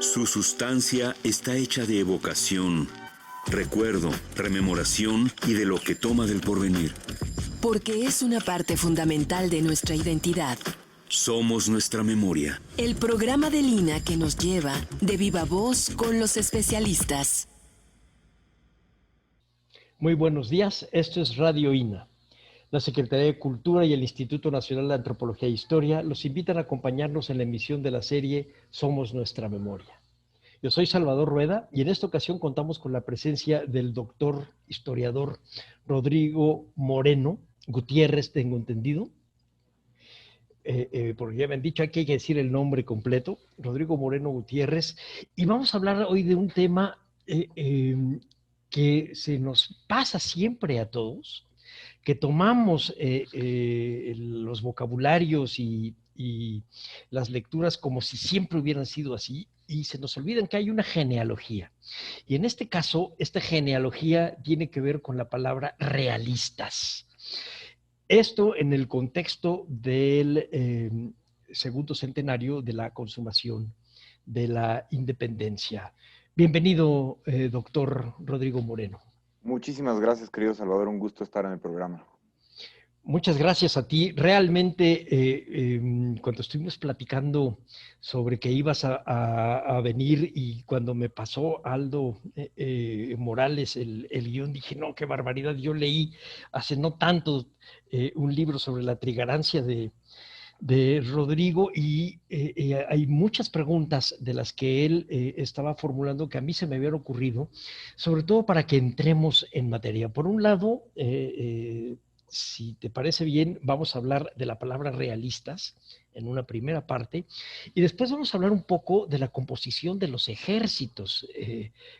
Su sustancia está hecha de evocación, recuerdo, rememoración y de lo que toma del porvenir. Porque es una parte fundamental de nuestra identidad. Somos nuestra memoria. El programa de Lina que nos lleva de viva voz con los especialistas. Muy buenos días, esto es Radio INA. La Secretaría de Cultura y el Instituto Nacional de Antropología e Historia los invitan a acompañarnos en la emisión de la serie Somos Nuestra Memoria. Yo soy Salvador Rueda y en esta ocasión contamos con la presencia del doctor historiador Rodrigo Moreno Gutiérrez, tengo entendido, porque ya me han dicho aquí hay que decir el nombre completo, Rodrigo Moreno Gutiérrez, y vamos a hablar hoy de un tema que se nos pasa siempre a todos, que tomamos los vocabularios y las lecturas como si siempre hubieran sido así, y se nos olvidan que hay una genealogía. Y en este caso, esta genealogía tiene que ver con la palabra realistas. Esto en el contexto del segundo centenario de la consumación de la independencia. Bienvenido, doctor Rodrigo Moreno. Muchísimas gracias, querido Salvador. Un gusto estar en el programa. Muchas gracias a ti. Realmente, cuando estuvimos platicando sobre que ibas a venir y cuando me pasó Aldo Morales el guión, dije, no, qué barbaridad. Yo leí hace no tanto un libro sobre la trigarancia de Rodrigo y hay muchas preguntas de las que él estaba formulando que a mí se me habían ocurrido, sobre todo para que entremos en materia. Por un lado, si te parece bien, vamos a hablar de la palabra realistas en una primera parte y después vamos a hablar un poco de la composición de los ejércitos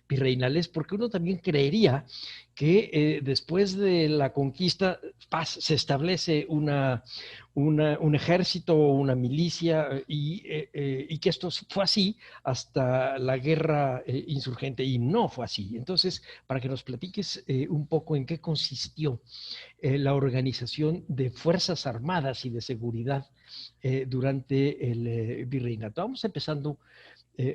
virreinales, porque uno también creería que después de la conquista se establece un ejército o una milicia y que esto fue así hasta la guerra insurgente y no fue así. Entonces, para que nos platiques un poco en qué consistió la organización de Fuerzas Armadas y de Seguridad durante el virreinato. Vamos empezando,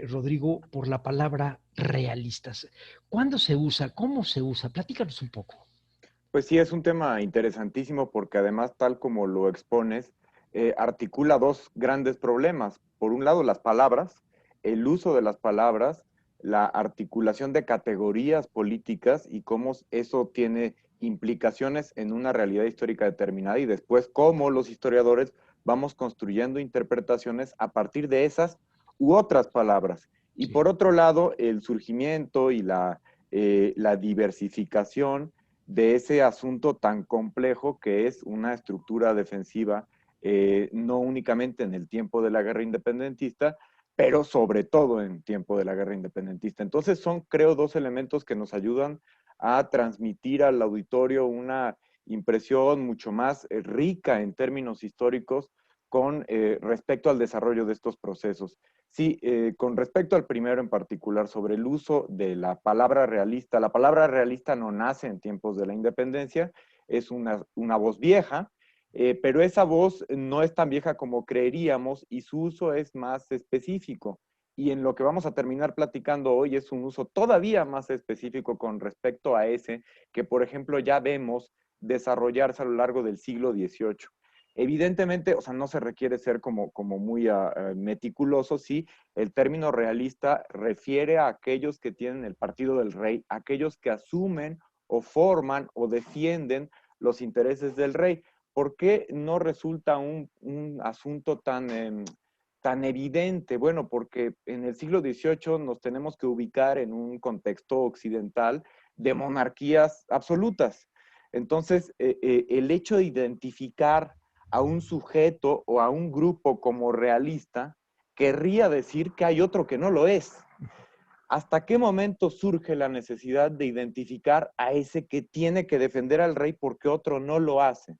Rodrigo, por la palabra realistas. ¿Cuándo se usa? ¿Cómo se usa? Platícanos un poco. Pues sí, es un tema interesantísimo porque además, tal como lo expones, articula dos grandes problemas. Por un lado, las palabras, el uso de las palabras, la articulación de categorías políticas y cómo eso tiene implicaciones en una realidad histórica determinada y después cómo los historiadores vamos construyendo interpretaciones a partir de esas u otras palabras. Y por otro lado, el surgimiento y la diversificación de ese asunto tan complejo que es una estructura defensiva, no únicamente en el tiempo de la guerra independentista, pero sobre todo en tiempo de la guerra independentista. Entonces son, creo, dos elementos que nos ayudan a transmitir al auditorio una impresión mucho más rica en términos históricos con respecto al desarrollo de estos procesos. Sí, con respecto al primero en particular, sobre el uso de la palabra realista no nace en tiempos de la independencia, es una voz vieja, pero esa voz no es tan vieja como creeríamos y su uso es más específico. Y en lo que vamos a terminar platicando hoy es un uso todavía más específico con respecto a ese que, por ejemplo, ya vemos desarrollarse a lo largo del siglo XVIII. Evidentemente, o sea, no se requiere ser como muy meticuloso, sí, el término realista refiere a aquellos que tienen el partido del rey, aquellos que asumen o forman o defienden los intereses del rey. ¿Por qué no resulta un asunto tan evidente? Bueno, porque en el siglo XVIII nos tenemos que ubicar en un contexto occidental de monarquías absolutas. Entonces, el hecho de identificar a un sujeto o a un grupo como realista querría decir que hay otro que no lo es. ¿Hasta qué momento surge la necesidad de identificar a ese que tiene que defender al rey porque otro no lo hace?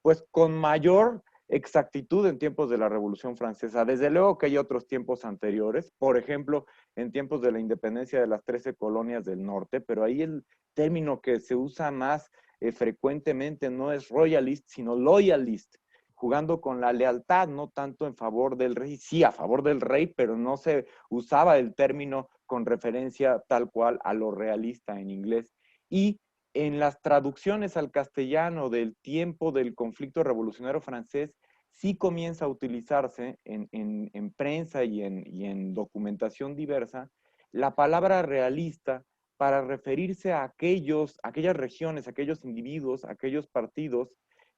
Pues con mayor exactitud en tiempos de la Revolución Francesa. Desde luego que hay otros tiempos anteriores, por ejemplo, en tiempos de la independencia de las 13 colonias del norte, pero ahí el término que se usa más frecuentemente no es royalist, sino loyalist. jugando con la lealtad, no tanto en favor del rey, sí, a favor del rey, pero no se usaba el término con referencia tal cual a lo realista en inglés. Y en las traducciones al castellano del tiempo del conflicto revolucionario francés, sí comienza a utilizarse en prensa y en documentación diversa la palabra realista para referirse a aquellas regiones, aquellos individuos, aquellos partidos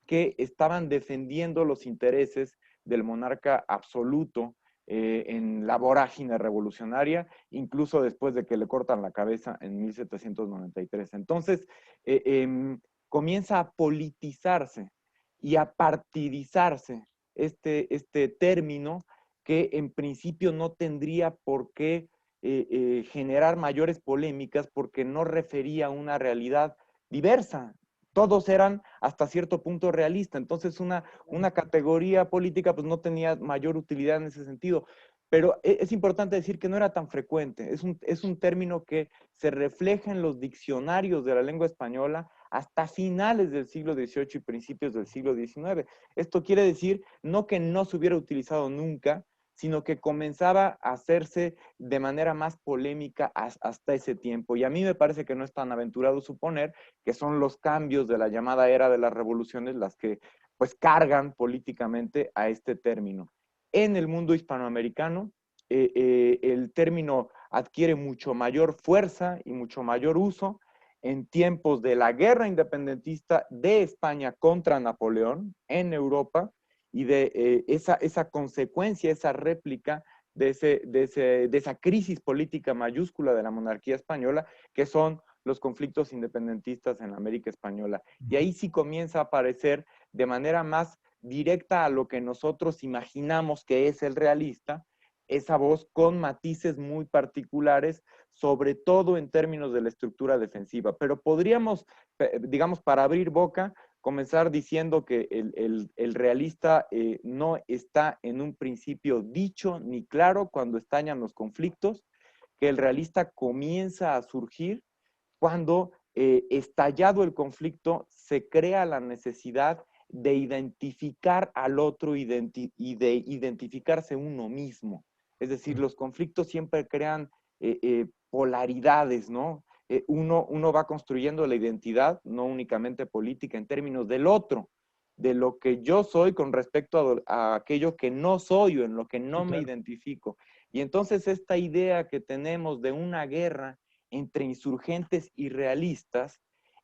que estaban defendiendo los intereses del monarca absoluto en la vorágine revolucionaria, incluso después de que le cortan la cabeza en 1793. Entonces, comienza a politizarse y a partidizarse este término que en principio no tendría por qué generar mayores polémicas porque no refería a una realidad diversa. Todos eran hasta cierto punto realistas, entonces una categoría política pues no tenía mayor utilidad en ese sentido. Pero es importante decir que no era tan frecuente, es un término que se refleja en los diccionarios de la lengua española hasta finales del siglo XVIII y principios del siglo XIX. Esto quiere decir no que no se hubiera utilizado nunca, sino que comenzaba a hacerse de manera más polémica hasta ese tiempo. Y a mí me parece que no es tan aventurado suponer que son los cambios de la llamada era de las revoluciones las que pues cargan políticamente a este término. En el mundo hispanoamericano, el término adquiere mucho mayor fuerza y mucho mayor uso en tiempos de la guerra independentista de España contra Napoleón en Europa, y de esa consecuencia, esa réplica de esa crisis política mayúscula de la monarquía española, que son los conflictos independentistas en la América Española. Y ahí sí comienza a aparecer de manera más directa a lo que nosotros imaginamos que es el realista, esa voz con matices muy particulares, sobre todo en términos de la estructura defensiva. Pero podríamos, digamos, para abrir boca, comenzar diciendo que el realista no está en un principio dicho ni claro cuando estallan los conflictos, que el realista comienza a surgir cuando estallado el conflicto se crea la necesidad de identificar al otro y de identificarse uno mismo. Es decir, los conflictos siempre crean polaridades, ¿no? Uno va construyendo la identidad, no únicamente política, en términos del otro, de lo que yo soy con respecto a aquello que no soy o en lo que no Sí, me claro. identifico. Y entonces esta idea que tenemos de una guerra entre insurgentes y realistas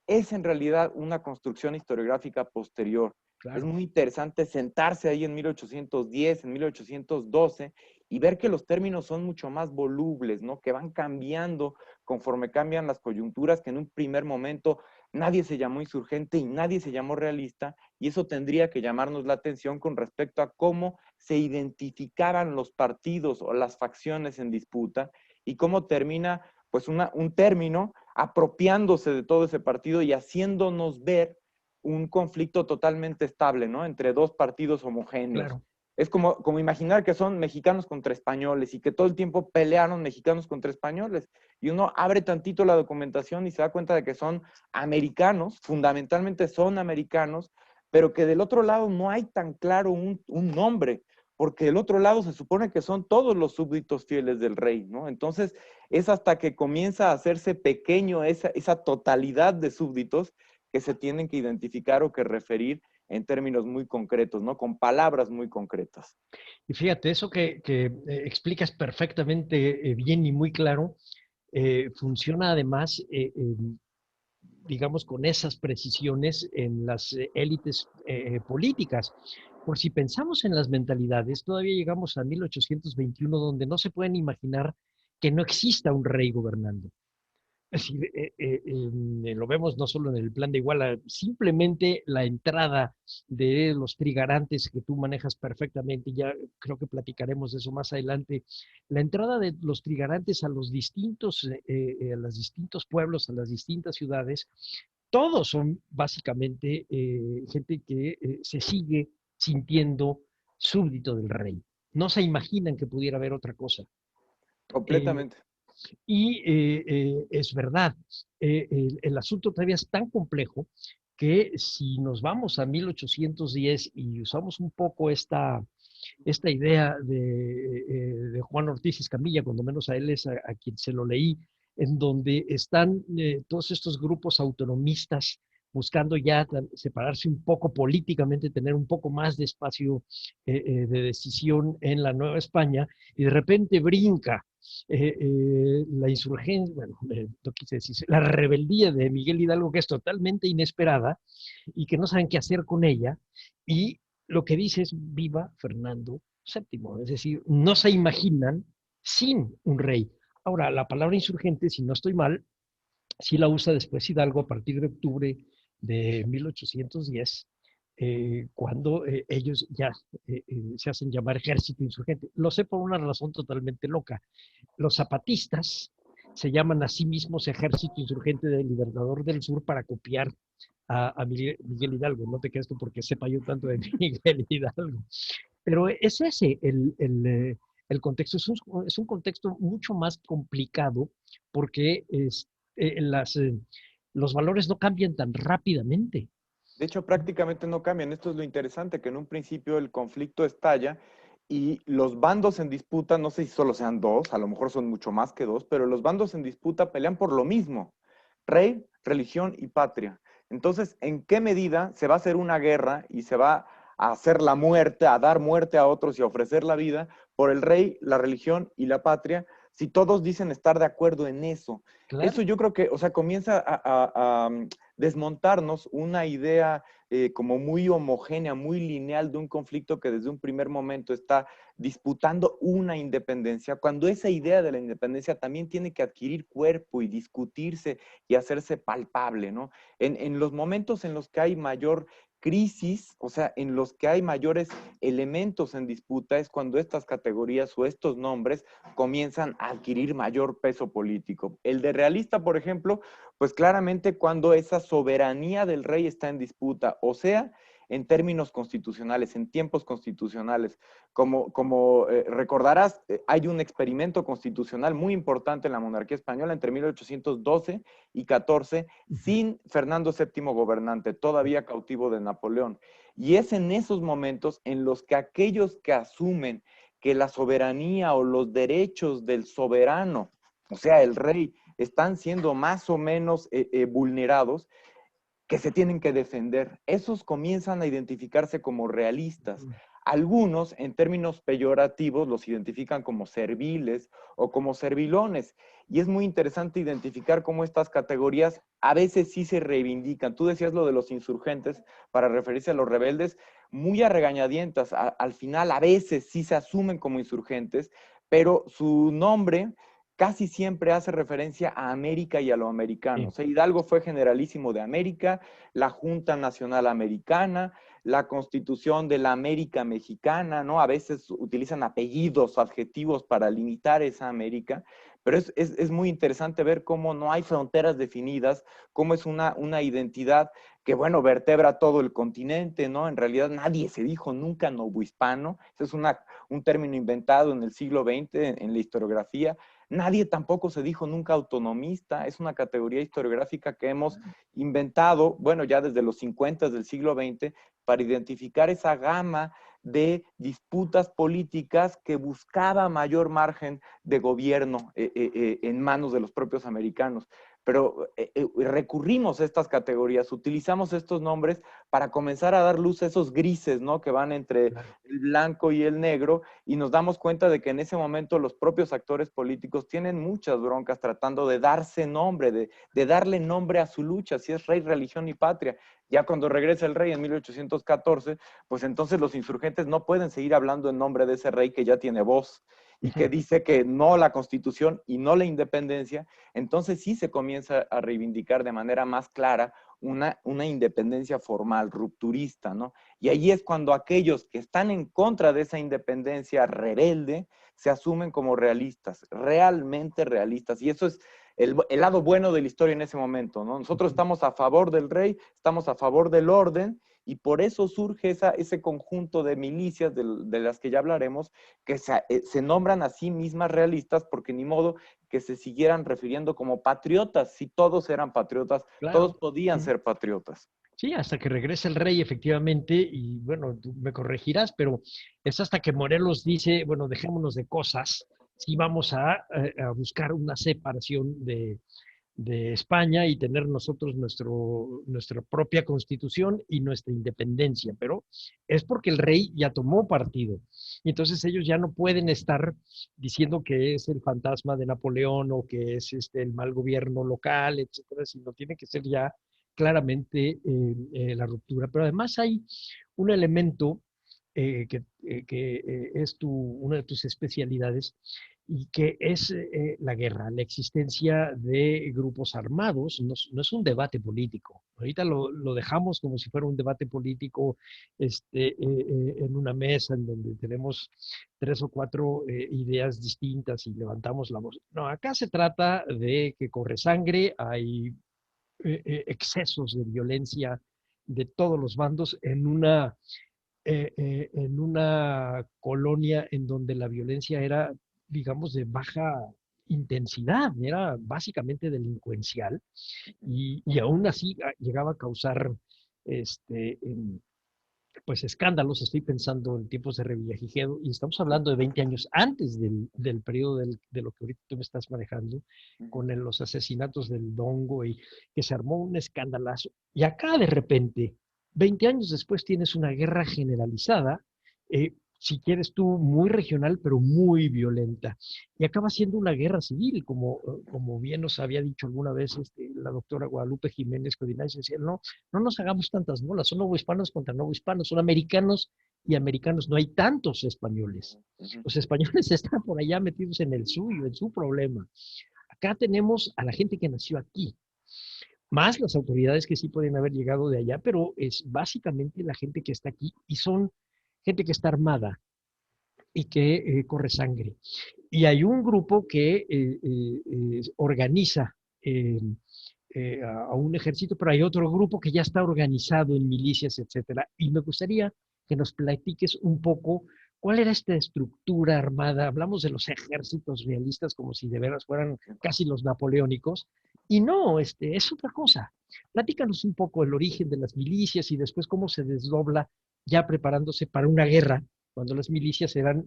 es en realidad una construcción historiográfica posterior. Es Claro. muy interesante sentarse ahí en 1810, en 1812 y ver que los términos son mucho más volubles, ¿no? Que van cambiando conforme cambian las coyunturas, que en un primer momento nadie se llamó insurgente y nadie se llamó realista, y eso tendría que llamarnos la atención con respecto a cómo se identificaban los partidos o las facciones en disputa y cómo termina pues un término apropiándose de todo ese partido y haciéndonos ver un conflicto totalmente estable, ¿no? Entre dos partidos homogéneos. Claro. Es como imaginar que son mexicanos contra españoles y que todo el tiempo pelearon mexicanos contra españoles. Y uno abre tantito la documentación y se da cuenta de que son americanos, fundamentalmente son americanos, pero que del otro lado no hay tan claro un nombre, porque del otro lado se supone que son todos los súbditos fieles del rey, ¿no? Entonces es hasta que comienza a hacerse pequeño esa totalidad de súbditos que se tienen que identificar o que referir en términos muy concretos, ¿no? Con palabras muy concretas. Y fíjate, eso que explicas perfectamente bien y muy claro, funciona además, digamos, con esas precisiones en las élites políticas. Por si pensamos en las mentalidades, todavía llegamos a 1821, donde no se pueden imaginar que no exista un rey gobernando. Es decir, lo vemos no solo en el plan de Iguala, simplemente la entrada de los trigarantes que tú manejas perfectamente, ya creo que platicaremos de eso más adelante, la entrada de los trigarantes a los a los distintos pueblos, a las distintas ciudades, todos son básicamente gente que se sigue sintiendo súbdito del rey. No se imaginan que pudiera haber otra cosa. Eh, Completamente. y es verdad, el asunto todavía es tan complejo que si nos vamos a 1810 y usamos un poco esta idea de Juan Ortiz Escamilla, cuando menos a él es a quien se lo leí, en donde están todos estos grupos autonomistas buscando ya separarse un poco políticamente, tener un poco más de espacio de decisión en la Nueva España, y de repente brinca la insurgencia, bueno, no quise decir, la rebeldía de Miguel Hidalgo, que es totalmente inesperada y que no saben qué hacer con ella, y lo que dice es viva Fernando VII, es decir, no se imaginan sin un rey. Ahora, la palabra insurgente, si no estoy mal, sí la usa después Hidalgo a partir de octubre de 1810, cuando ellos ya se hacen llamar ejército insurgente. Lo sé por una razón totalmente loca. Los zapatistas se llaman a sí mismos Ejército Insurgente del Libertador del Sur para copiar a Miguel Hidalgo. No te quedes tú porque sepa yo tanto de Miguel Hidalgo. Pero es ese el contexto. Es un contexto mucho más complicado porque los valores no cambian tan rápidamente. De hecho, prácticamente no cambian. Esto es lo interesante, que en un principio el conflicto estalla y los bandos en disputa, no sé si solo sean dos, a lo mejor son mucho más que dos, pero los bandos en disputa pelean por lo mismo: rey, religión y patria. Entonces, ¿en qué medida se va a hacer una guerra y se va a hacer la muerte, a dar muerte a otros y a ofrecer la vida por el rey, la religión y la patria, si todos dicen estar de acuerdo en eso? Claro. Eso yo creo que, o sea, comienza a desmontarnos una idea como muy homogénea, muy lineal de un conflicto que desde un primer momento está disputando una independencia, cuando esa idea de la independencia también tiene que adquirir cuerpo y discutirse y hacerse palpable, ¿no? En los momentos en los que hay mayor crisis, o sea, en los que hay mayores elementos en disputa, es cuando estas categorías o estos nombres comienzan a adquirir mayor peso político. El de realista, por ejemplo, pues claramente cuando esa soberanía del rey está en disputa, o sea, en términos constitucionales, en tiempos constitucionales. Como recordarás, hay un experimento constitucional muy importante en la monarquía española entre 1812 y 14, sin Fernando VII gobernante, todavía cautivo de Napoleón. Y es en esos momentos en los que aquellos que asumen que la soberanía o los derechos del soberano, o sea, el rey, están siendo más o menos vulnerados, que se tienen que defender. Esos comienzan a identificarse como realistas. Algunos, en términos peyorativos, los identifican como serviles o como servilones. Y es muy interesante identificar cómo estas categorías a veces sí se reivindican. Tú decías lo de los insurgentes para referirse a los rebeldes, muy a regañadientas. Al final, a veces sí se asumen como insurgentes, pero su nombre casi siempre hace referencia a América y a lo americano. Sí. O sea, Hidalgo fue generalísimo de América, la Junta Nacional Americana, la Constitución de la América Mexicana, ¿no? A veces utilizan apellidos, adjetivos para limitar esa América, pero es muy interesante ver cómo no hay fronteras definidas, cómo es una identidad que, bueno, vertebra todo el continente, ¿no? En realidad nadie se dijo nunca novohispano, ese es un término inventado en el siglo XX en la historiografía. Nadie tampoco se dijo nunca autonomista, es una categoría historiográfica que hemos inventado, bueno, ya desde los 50 del siglo XX, para identificar esa gama de disputas políticas que buscaba mayor margen de gobierno en manos de los propios americanos. Pero recurrimos a estas categorías, utilizamos estos nombres para comenzar a dar luz a esos grises, ¿no? Que van entre el blanco y el negro, y nos damos cuenta de que en ese momento los propios actores políticos tienen muchas broncas tratando de darse nombre, de darle nombre a su lucha, si es rey, religión y patria. Ya cuando regresa el rey en 1814, pues entonces los insurgentes no pueden seguir hablando en nombre de ese rey que ya tiene voz y que dice que no la Constitución y no la independencia. Entonces sí se comienza a reivindicar de manera más clara una independencia formal, rupturista, ¿no? Y ahí es cuando aquellos que están en contra de esa independencia rebelde se asumen como realistas, realmente realistas. Y eso es el lado bueno de la historia en ese momento, ¿no? Nosotros estamos a favor del rey, estamos a favor del orden, y por eso surge ese conjunto de milicias de las que ya hablaremos, que se nombran a sí mismas realistas, porque ni modo que se siguieran refiriendo como patriotas, si todos eran patriotas, claro. Todos podían ser patriotas. Sí, hasta que regrese el rey, efectivamente, y bueno, tú me corregirás, pero es hasta que Morelos dice, bueno, dejémonos de cosas, sí vamos a buscar una separación de España y tener nosotros nuestra propia constitución y nuestra independencia, pero es porque el rey ya tomó partido. Y entonces ellos ya no pueden estar diciendo que es el fantasma de Napoleón o que es el mal gobierno local, etcétera, sino tiene que ser ya claramente la ruptura. Pero además hay un elemento que es una de tus especialidades y que es la guerra, la existencia de grupos armados, no es un debate político. Ahorita lo dejamos como si fuera un debate político en una mesa en donde tenemos tres o cuatro ideas distintas y levantamos la voz. No, acá se trata de que corre sangre, hay excesos de violencia de todos los bandos en una colonia en donde la violencia era, digamos, de baja intensidad, era básicamente delincuencial y aún así llegaba a causar este, em, pues escándalos. Estoy pensando en tiempos de Revillagigedo y estamos hablando de 20 años antes del periodo de lo que ahorita tú me estás manejando, con los asesinatos del Dongo y que se armó un escandalazo. Y acá de repente, 20 años después, tienes una guerra generalizada, si quieres tú, muy regional, pero muy violenta. Y acaba siendo una guerra civil, como bien nos había dicho alguna vez la doctora Guadalupe Jiménez Codinay, decía, no nos hagamos tantas bolas, son novohispanos contra novohispanos, son americanos y americanos, no hay tantos españoles. Los españoles están por allá metidos en el suyo, en su problema. Acá tenemos a la gente que nació aquí, más las autoridades que sí pueden haber llegado de allá, pero es básicamente la gente que está aquí y son gente que está armada y que corre sangre. Y hay un grupo que organiza a un ejército, pero hay otro grupo que ya está organizado en milicias, etcétera. Y me gustaría que nos platiques un poco cuál era esta estructura armada. Hablamos de los ejércitos realistas como si de veras fueran casi los napoleónicos, y no, es otra cosa. Platícanos un poco el origen de las milicias y después cómo se desdobla ya preparándose para una guerra, cuando las milicias eran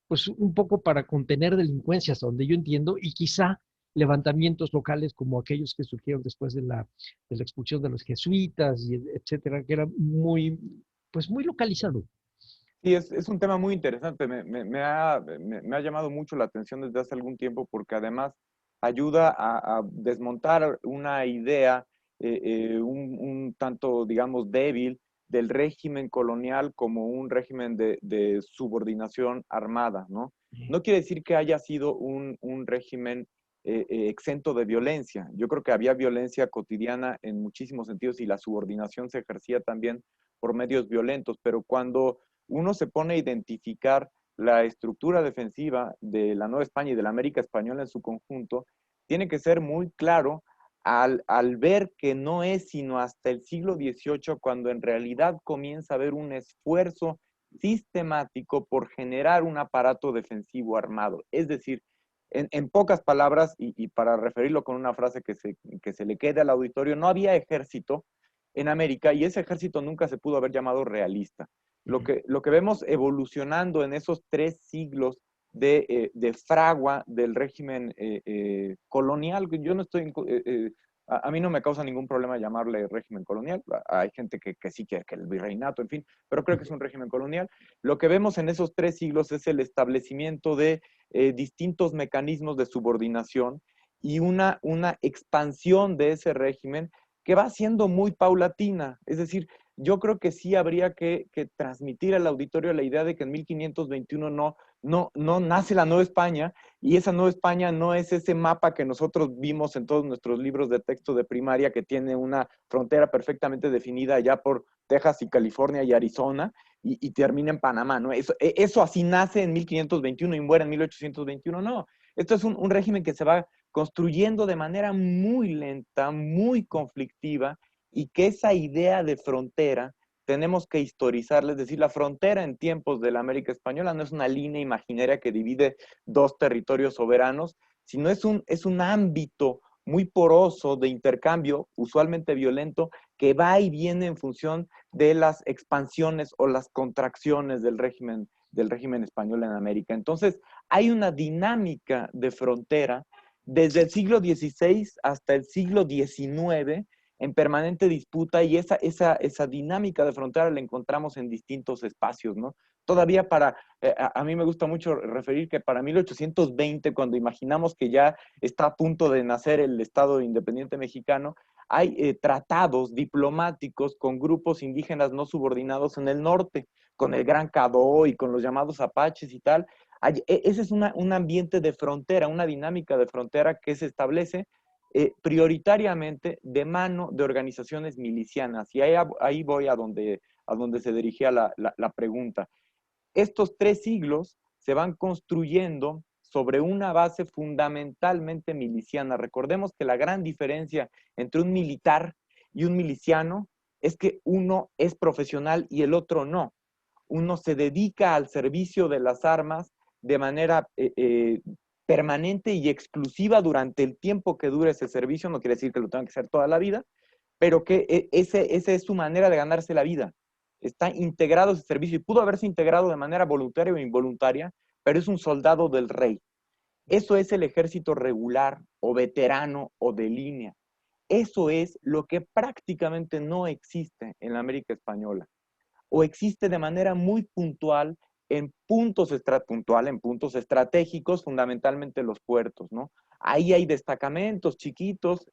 pues un poco para contener delincuencias, donde yo entiendo, y quizá levantamientos locales como aquellos que surgieron después de la expulsión de los jesuitas, y etcétera, que era pues muy localizado. Sí, es un tema muy interesante. Me ha llamado mucho la atención desde hace algún tiempo porque además ayuda a desmontar una idea un tanto, digamos, débil del régimen colonial como un régimen de subordinación armada, ¿no? No quiere decir que haya sido un régimen exento de violencia. Yo creo que había violencia cotidiana en muchísimos sentidos y la subordinación se ejercía también por medios violentos, pero cuando uno se pone a identificar la estructura defensiva de la Nueva España y de la América Española en su conjunto, tiene que ser muy claro al ver que no es sino hasta el siglo XVIII cuando en realidad comienza a haber un esfuerzo sistemático por generar un aparato defensivo armado. Es decir, en pocas palabras, y para referirlo con una frase que se le quede al auditorio, no había ejército en América y ese ejército nunca se pudo haber llamado realista. Lo que vemos evolucionando en esos 3 siglos de fragua del régimen colonial, yo no estoy, a mí no me causa ningún problema llamarle régimen colonial, hay gente que sí quiere que el virreinato, en fin, pero creo que es un régimen colonial. Lo que vemos en esos 3 siglos es el establecimiento de distintos mecanismos de subordinación y una expansión de ese régimen que va siendo muy paulatina. Es decir, yo creo que sí habría que transmitir al auditorio la idea de que en 1521 no nace la Nueva España y esa Nueva España no es ese mapa que nosotros vimos en todos nuestros libros de texto de primaria que tiene una frontera perfectamente definida allá por Texas y California y Arizona y termina en Panamá, ¿no? Eso así nace en 1521 y muere en 1821, no. Esto es un régimen que se va construyendo de manera muy lenta, muy conflictiva, y que esa idea de frontera tenemos que historizarla, es decir, la frontera en tiempos de la América Española no es una línea imaginaria que divide 2 territorios soberanos, sino es un ámbito muy poroso de intercambio, usualmente violento, que va y viene en función de las expansiones o las contracciones del régimen español en América. Entonces, hay una dinámica de frontera desde el siglo XVI hasta el siglo XIX en permanente disputa, y esa dinámica de frontera la encontramos en distintos espacios, ¿no? Todavía a mí me gusta mucho referir que para 1820, cuando imaginamos que ya está a punto de nacer el Estado Independiente Mexicano, hay tratados diplomáticos con grupos indígenas no subordinados en el norte, con el Gran Cadó y con los llamados apaches y tal. Ese es un ambiente de frontera, una dinámica de frontera que se establece prioritariamente de mano de organizaciones milicianas. Y ahí voy a donde se dirigía la pregunta. Estos 3 siglos se van construyendo sobre una base fundamentalmente miliciana. Recordemos que la gran diferencia entre un militar y un miliciano es que uno es profesional y el otro no. Uno se dedica al servicio de las armas de manera permanente y exclusiva durante el tiempo que dure ese servicio. No quiere decir que lo tenga que hacer toda la vida, pero que esa es su manera de ganarse la vida. Está integrado ese servicio y pudo haberse integrado de manera voluntaria o involuntaria, pero es un soldado del rey. Eso es el ejército regular o veterano o de línea. Eso es lo que prácticamente no existe en la América española, o existe de manera muy puntual en puntos estratégicos, fundamentalmente los puertos, ¿no? Ahí hay destacamentos chiquitos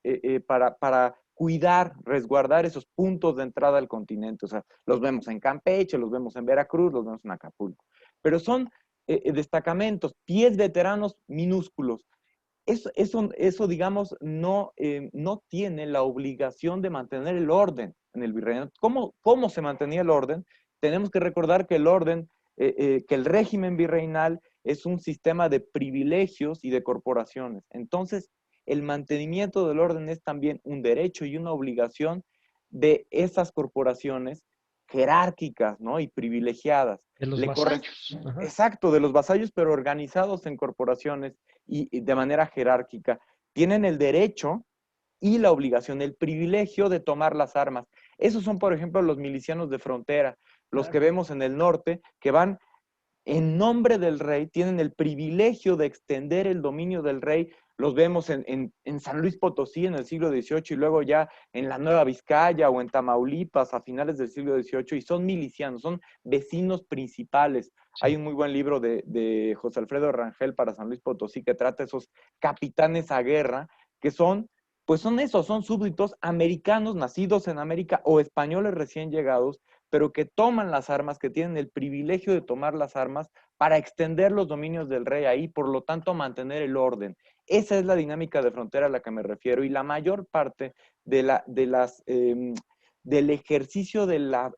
para cuidar, resguardar esos puntos de entrada al continente. O sea, los vemos en Campeche, los vemos en Veracruz, los vemos en Acapulco. Pero son destacamentos, pies veteranos minúsculos. Eso digamos, no tiene la obligación de mantener el orden en el virreinato. ¿Cómo se mantenía el orden? Tenemos que recordar que que el régimen virreinal es un sistema de privilegios y de corporaciones. Entonces, el mantenimiento del orden es también un derecho y una obligación de esas corporaciones jerárquicas, ¿no? Y privilegiadas. De los vasallos. Exacto, de los vasallos, pero organizados en corporaciones y de manera jerárquica. Tienen el derecho y la obligación, el privilegio de tomar las armas. Esos son, por ejemplo, los milicianos de frontera, los que vemos en el norte, que van en nombre del rey, tienen el privilegio de extender el dominio del rey. Los vemos en San Luis Potosí en el siglo XVIII y luego ya en la Nueva Vizcaya o en Tamaulipas a finales del siglo XVIII, y son milicianos, son vecinos principales. Sí. Hay un muy buen libro de José Alfredo Rangel para San Luis Potosí que trata esos capitanes a guerra que son súbditos americanos nacidos en América o españoles recién llegados, pero que toman las armas, que tienen el privilegio de tomar las armas para extender los dominios del rey ahí, por lo tanto mantener el orden. Esa es la dinámica de frontera a la que me refiero, y la mayor parte del ejercicio de la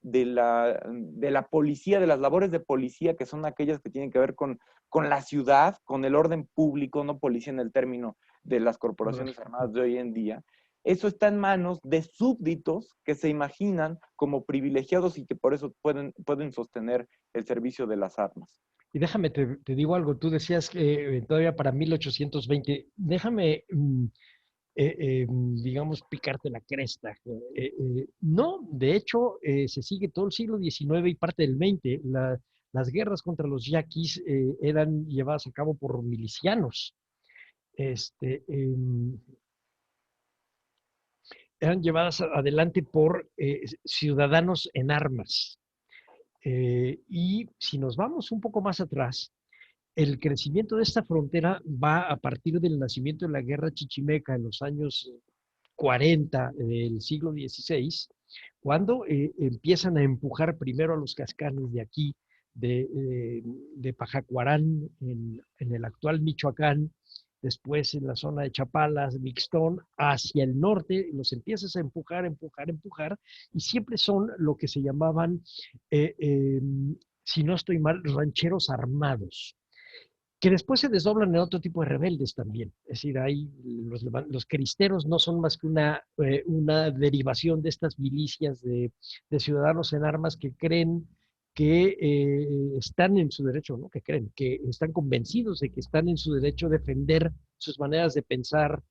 policía, de las labores de policía, que son aquellas que tienen que ver con la ciudad, con el orden público, no policía en el término de las corporaciones armadas de hoy en día. Eso está en manos de súbditos que se imaginan como privilegiados y que por eso pueden sostener el servicio de las armas. Y déjame, te digo algo, tú decías que todavía para 1820, déjame, digamos, picarte la cresta. No, de hecho, se sigue todo el siglo XIX y parte del XX. Las guerras contra los yaquis eran llevadas a cabo por milicianos. Eran llevadas adelante por ciudadanos en armas. Y si nos vamos un poco más atrás, el crecimiento de esta frontera va a partir del nacimiento de la guerra chichimeca en los años 40 del siglo XVI, cuando empiezan a empujar primero a los cascanes de aquí, de Pajacuarán, en el actual Michoacán, después en la zona de Chapalas, Mixtón, hacia el norte, los empiezas a empujar, y siempre son lo que se llamaban, si no estoy mal, rancheros armados, que después se desdoblan en otro tipo de rebeldes también. Es decir, ahí los cristeros no son más que una derivación de estas milicias de ciudadanos en armas que creen que están en su derecho, ¿no? Que están convencidos de que están en su derecho a defender sus maneras de pensar,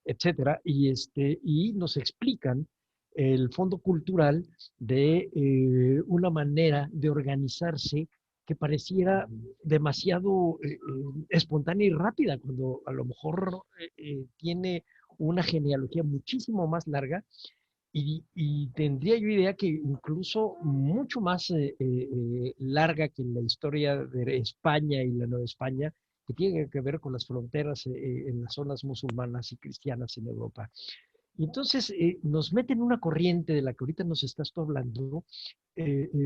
etcétera, y nos explican el Fondo Cultural de una manera de organizarse que pareciera demasiado espontánea y rápida, cuando a lo mejor tiene una genealogía muchísimo más larga y tendría yo idea que incluso mucho más larga que la historia de España y la Nueva España, que tiene que ver con las fronteras en las zonas musulmanas y cristianas en Europa. Y entonces nos mete en una corriente de la que ahorita nos estás tú hablando,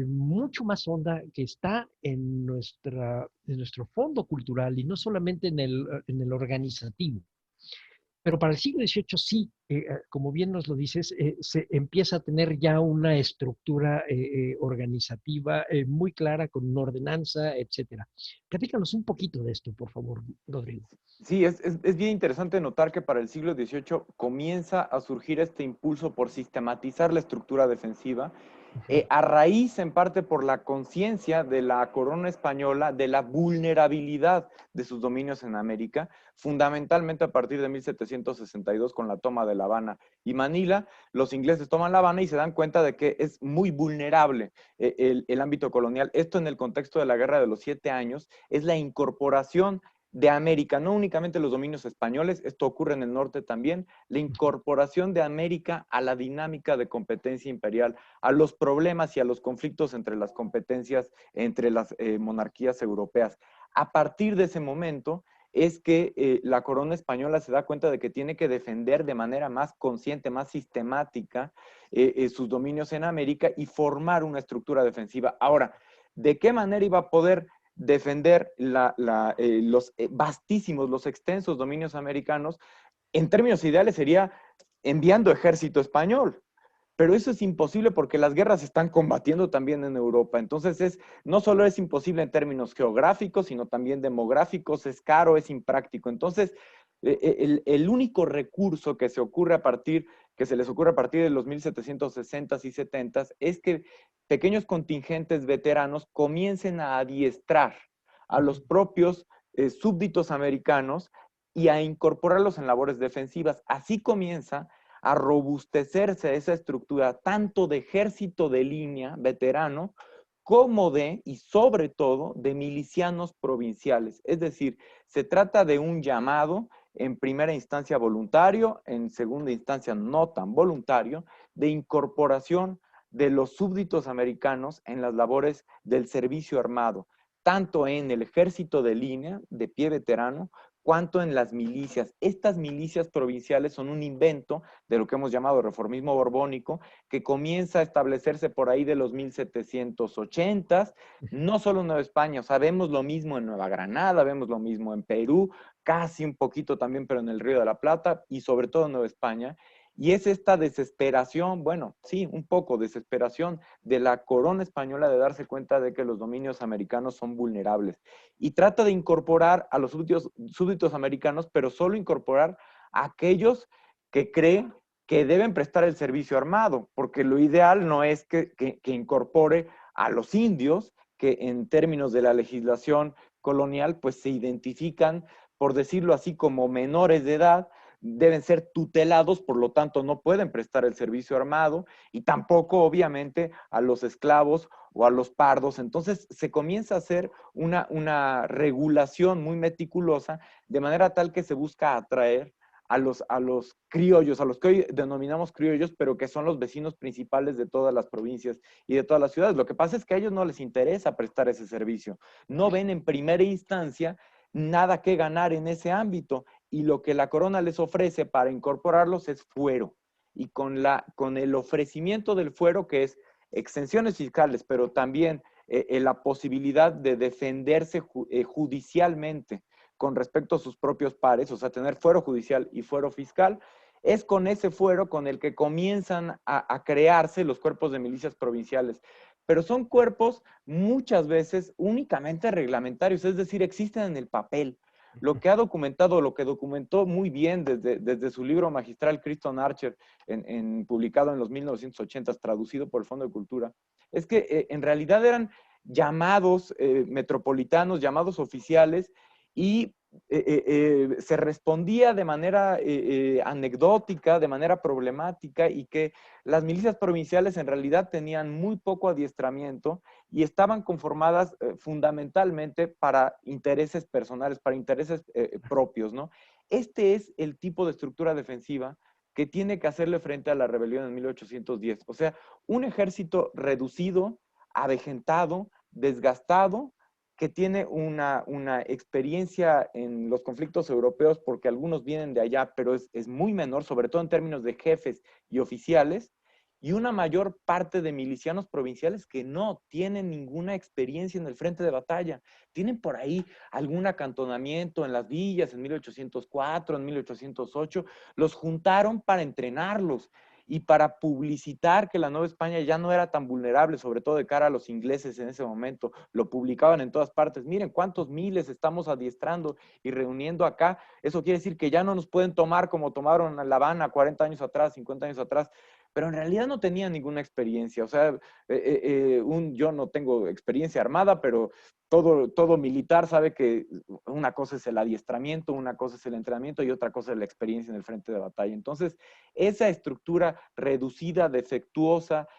mucho más honda, que está en nuestro fondo cultural y no solamente en el organizativo. Pero para el siglo XVIII sí, como bien nos lo dices, se empieza a tener ya una estructura organizativa muy clara, con una ordenanza, etcétera. Platícanos un poquito de esto, por favor, Rodrigo. Sí, es bien interesante notar que para el siglo XVIII comienza a surgir este impulso por sistematizar la estructura defensiva, a raíz en parte por la conciencia de la corona española de la vulnerabilidad de sus dominios en América, fundamentalmente a partir de 1762 con la toma de La Habana y Manila. Los ingleses toman La Habana y se dan cuenta de que es muy vulnerable el ámbito colonial. Esto en el contexto de la Guerra de los 7 Años es la incorporación de América, no únicamente los dominios españoles, esto ocurre en el norte también, la incorporación de América a la dinámica de competencia imperial, a los problemas y a los conflictos entre las competencias, entre las monarquías europeas. A partir de ese momento es que la corona española se da cuenta de que tiene que defender de manera más consciente, más sistemática, sus dominios en América y formar una estructura defensiva. Ahora, ¿de qué manera iba a poder defender los vastísimos, los extensos dominios americanos? En términos ideales sería enviando ejército español, pero eso es imposible porque las guerras se están combatiendo también en Europa. Entonces, no solo es imposible en términos geográficos, sino también demográficos, es caro, es impráctico. Entonces, el único recurso que se les ocurre a partir de los 1760s y 70s es que pequeños contingentes veteranos comiencen a adiestrar a los propios súbditos americanos y a incorporarlos en labores defensivas. Así comienza a robustecerse esa estructura tanto de ejército de línea veterano como y sobre todo, de milicianos provinciales. Es decir, se trata de un llamado, en primera instancia voluntario, en segunda instancia no tan voluntario, de incorporación de los súbditos americanos en las labores del servicio armado, tanto en el ejército de línea, de pie veterano, cuanto en las milicias. Estas milicias provinciales son un invento de lo que hemos llamado reformismo borbónico, que comienza a establecerse por ahí de los 1780s, no solo en Nueva España, o sea, vemos lo mismo en Nueva Granada, vemos lo mismo en Perú, casi un poquito también, pero en el Río de la Plata, y sobre todo en Nueva España. Y es esta desesperación, bueno, sí, un poco desesperación de la corona española de darse cuenta de que los dominios americanos son vulnerables. Y trata de incorporar a los súbditos americanos, pero solo incorporar a aquellos que creen que deben prestar el servicio armado, porque lo ideal no es que incorpore a los indios, que en términos de la legislación colonial, pues se identifican, por decirlo así, como menores de edad, deben ser tutelados, por lo tanto no pueden prestar el servicio armado, y tampoco obviamente a los esclavos o a los pardos. Entonces se comienza a hacer una regulación muy meticulosa, de manera tal que se busca atraer a los criollos, a los que hoy denominamos criollos, pero que son los vecinos principales de todas las provincias y de todas las ciudades. Lo que pasa es que a ellos no les interesa prestar ese servicio. No ven en primera instancia nada que ganar en ese ámbito, y lo que la corona les ofrece para incorporarlos es fuero. Y con el ofrecimiento del fuero, que es exenciones fiscales, pero también la posibilidad de defenderse judicialmente con respecto a sus propios pares, o sea, tener fuero judicial y fuero fiscal, es con ese fuero con el que comienzan a crearse los cuerpos de milicias provinciales. Pero son cuerpos muchas veces únicamente reglamentarios, es decir, existen en el papel. Lo que documentó muy bien desde su libro magistral Criston Archer, publicado en los 1980s, traducido por el Fondo de Cultura, es que en realidad eran llamados metropolitanos, llamados oficiales, y se respondía de manera anecdótica, de manera problemática, y que las milicias provinciales en realidad tenían muy poco adiestramiento y estaban conformadas fundamentalmente para intereses personales, para intereses propios, ¿no? Este es el tipo de estructura defensiva que tiene que hacerle frente a la rebelión en 1810. O sea, un ejército reducido, avejentado, desgastado, que tiene una experiencia en los conflictos europeos, porque algunos vienen de allá, pero es muy menor, sobre todo en términos de jefes y oficiales, y una mayor parte de milicianos provinciales que no tienen ninguna experiencia en el frente de batalla. Tienen por ahí algún acantonamiento en las villas en 1804, en 1808, los juntaron para entrenarlos y para publicitar que la Nueva España ya no era tan vulnerable, sobre todo de cara a los ingleses en ese momento. Lo publicaban en todas partes. Miren cuántos miles estamos adiestrando y reuniendo acá. Eso quiere decir que ya no nos pueden tomar como tomaron a La Habana 40 años atrás, 50 años atrás, pero en realidad no tenían ninguna experiencia. O sea, yo no tengo experiencia armada, pero todo militar sabe que una cosa es el adiestramiento, una cosa es el entrenamiento y otra cosa es la experiencia en el frente de batalla. Entonces, esa estructura reducida, defectuosa,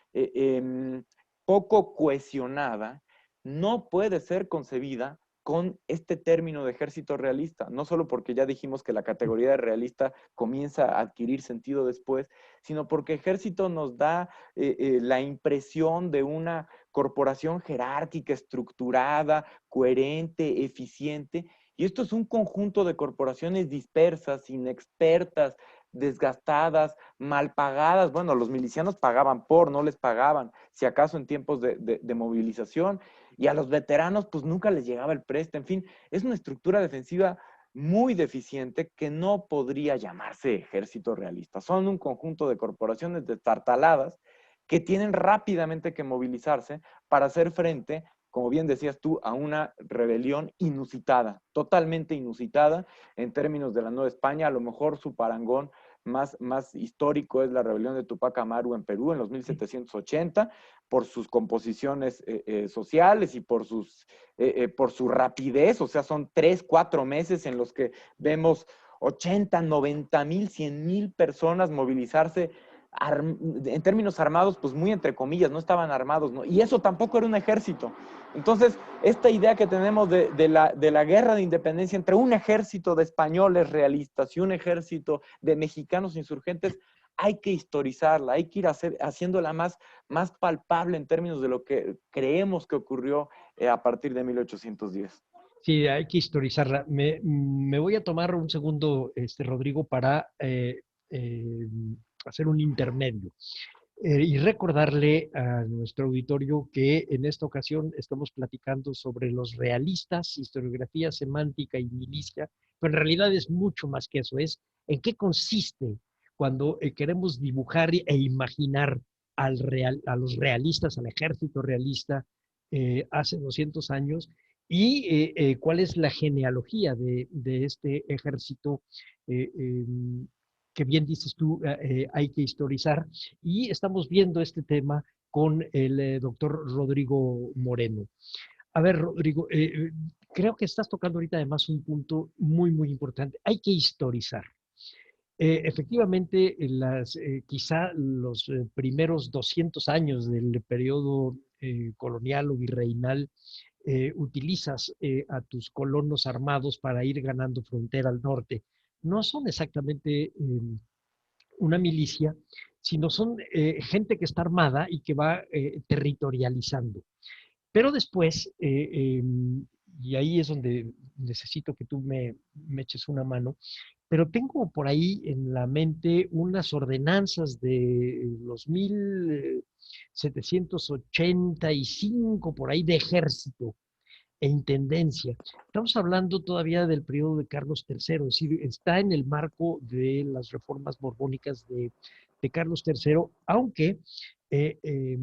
poco cohesionada, no puede ser concebida con este término de ejército realista, no solo porque ya dijimos que la categoría de realista comienza a adquirir sentido después, sino porque ejército nos da la impresión de una corporación jerárquica, estructurada, coherente, eficiente, y esto es un conjunto de corporaciones dispersas, inexpertas, desgastadas, mal pagadas. Bueno, los milicianos pagaban no les pagaban, si acaso en tiempos de movilización, y a los veteranos pues nunca les llegaba el preste. En fin, es una estructura defensiva muy deficiente que no podría llamarse ejército realista. Son un conjunto de corporaciones destartaladas que tienen rápidamente que movilizarse para hacer frente, como bien decías tú, a una rebelión inusitada, totalmente inusitada en términos de la Nueva España. A lo mejor su parangón más histórico es la rebelión de Tupac Amaru en Perú en los 1780, por sus composiciones sociales y por su rapidez. O sea, son 3, 4 meses en los que vemos 80, 90 mil, 100 mil personas movilizarse en términos armados, pues muy entre comillas, no estaban armados, ¿no? Y eso tampoco era un ejército. Entonces, esta idea que tenemos de la guerra de independencia entre un ejército de españoles realistas y un ejército de mexicanos insurgentes, hay que historizarla, hay que ir haciéndola más palpable en términos de lo que creemos que ocurrió a partir de 1810. Sí, hay que historizarla. Me voy a tomar un segundo, Rodrigo, para hacer un intermedio y recordarle a nuestro auditorio que en esta ocasión estamos platicando sobre los realistas, historiografía semántica y milicia, pero en realidad es mucho más que eso. Es en qué consiste cuando queremos dibujar e imaginar a los realistas, al ejército realista hace 200 años, y cuál es la genealogía de este ejército que bien dices tú, hay que historizar. Y estamos viendo este tema con el doctor Rodrigo Moreno. A ver, Rodrigo, creo que estás tocando ahorita además un punto muy, muy importante. Hay que historizar. Efectivamente, quizá los primeros 200 años del periodo colonial o virreinal, utilizas a tus colonos armados para ir ganando frontera al norte. No son exactamente una milicia, sino son gente que está armada y que va territorializando. Pero después, y ahí es donde necesito que tú me eches una mano, pero tengo por ahí en la mente unas ordenanzas de los 1785, por ahí, de ejército e intendencia. Estamos hablando todavía del periodo de Carlos III, es decir, está en el marco de las reformas borbónicas de Carlos III, aunque eh, eh,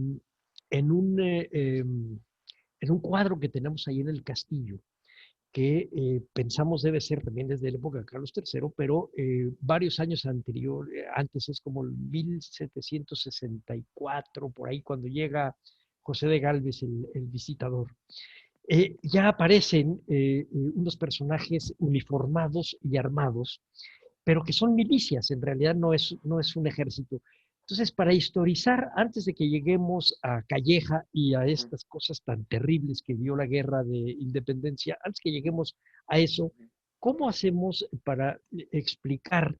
en en un cuadro que tenemos ahí en el castillo, que pensamos debe ser también desde la época de Carlos III, pero varios años antes, es como el 1764, por ahí, cuando llega José de Gálvez, el visitador. ya aparecen unos personajes uniformados y armados, pero que son milicias, en realidad no es un ejército. Entonces, para historizar, antes de que lleguemos a Calleja y a estas cosas tan terribles que dio la guerra de independencia, antes que lleguemos a eso, ¿cómo hacemos para explicar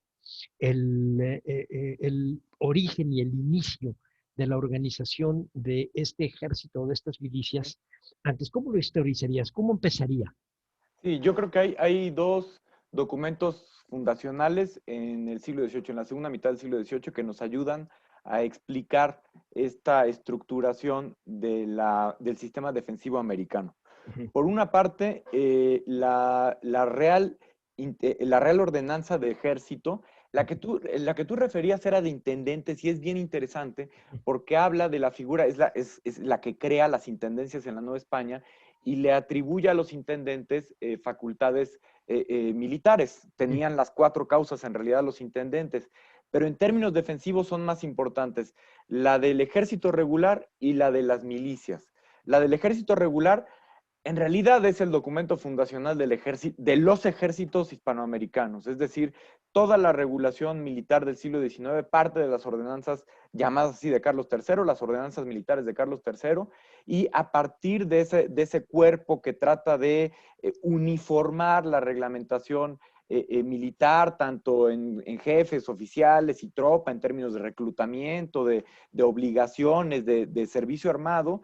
el origen y el inicio de la organización de este ejército, de estas milicias antes? ¿Cómo lo historizarías? ¿Cómo empezaría? Sí, yo creo que hay dos documentos fundacionales en el siglo XVIII, en la segunda mitad del siglo XVIII, que nos ayudan a explicar esta estructuración del sistema defensivo americano. Ujú. Por una parte, la Real Ordenanza de Ejército, la que tú referías era de intendentes y es bien interesante porque habla de la figura, es la que crea las intendencias en la Nueva España y le atribuye a los intendentes facultades militares. Tenían las 4 causas en realidad los intendentes, pero en términos defensivos son más importantes la del ejército regular y la de las milicias. La del ejército regular en realidad es el documento fundacional de los ejércitos hispanoamericanos, es decir, toda la regulación militar del siglo XIX parte de las ordenanzas llamadas así de Carlos III, las ordenanzas militares de Carlos III, y a partir de ese cuerpo que trata de uniformar la reglamentación militar, tanto en jefes, oficiales y tropa, en términos de reclutamiento, de obligaciones, de servicio armado,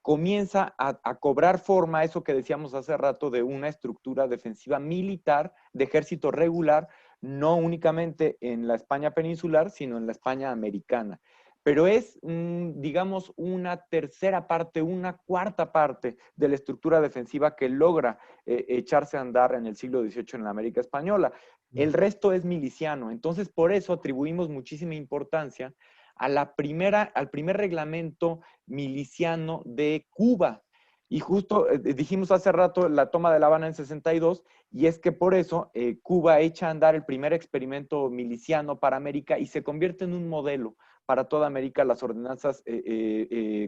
comienza a cobrar forma eso que decíamos hace rato de una estructura defensiva militar de ejército regular, no únicamente en la España peninsular, sino en la España americana. Pero es, digamos, una tercera parte, una cuarta parte de la estructura defensiva que logra echarse a andar en el siglo XVIII en la América española. El resto es miliciano, entonces por eso atribuimos muchísima importancia al primer reglamento miliciano de Cuba. Y justo dijimos hace rato la toma de La Habana en 62, y es que por eso Cuba echa a andar el primer experimento miliciano para América y se convierte en un modelo para toda América las ordenanzas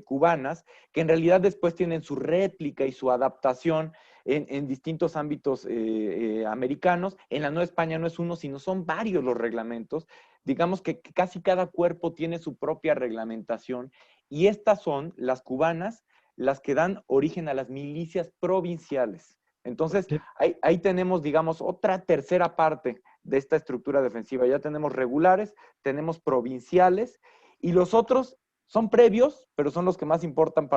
cubanas, que en realidad después tienen su réplica y su adaptación en distintos ámbitos americanos. En la Nueva España no es uno, sino son varios los reglamentos. Digamos que casi cada cuerpo tiene su propia reglamentación y estas son las cubanas las que dan origen a las milicias provinciales. Entonces, ahí tenemos, digamos, otra tercera parte de esta estructura defensiva. Ya tenemos regulares, tenemos provinciales y los otros son previos, pero son los que más importan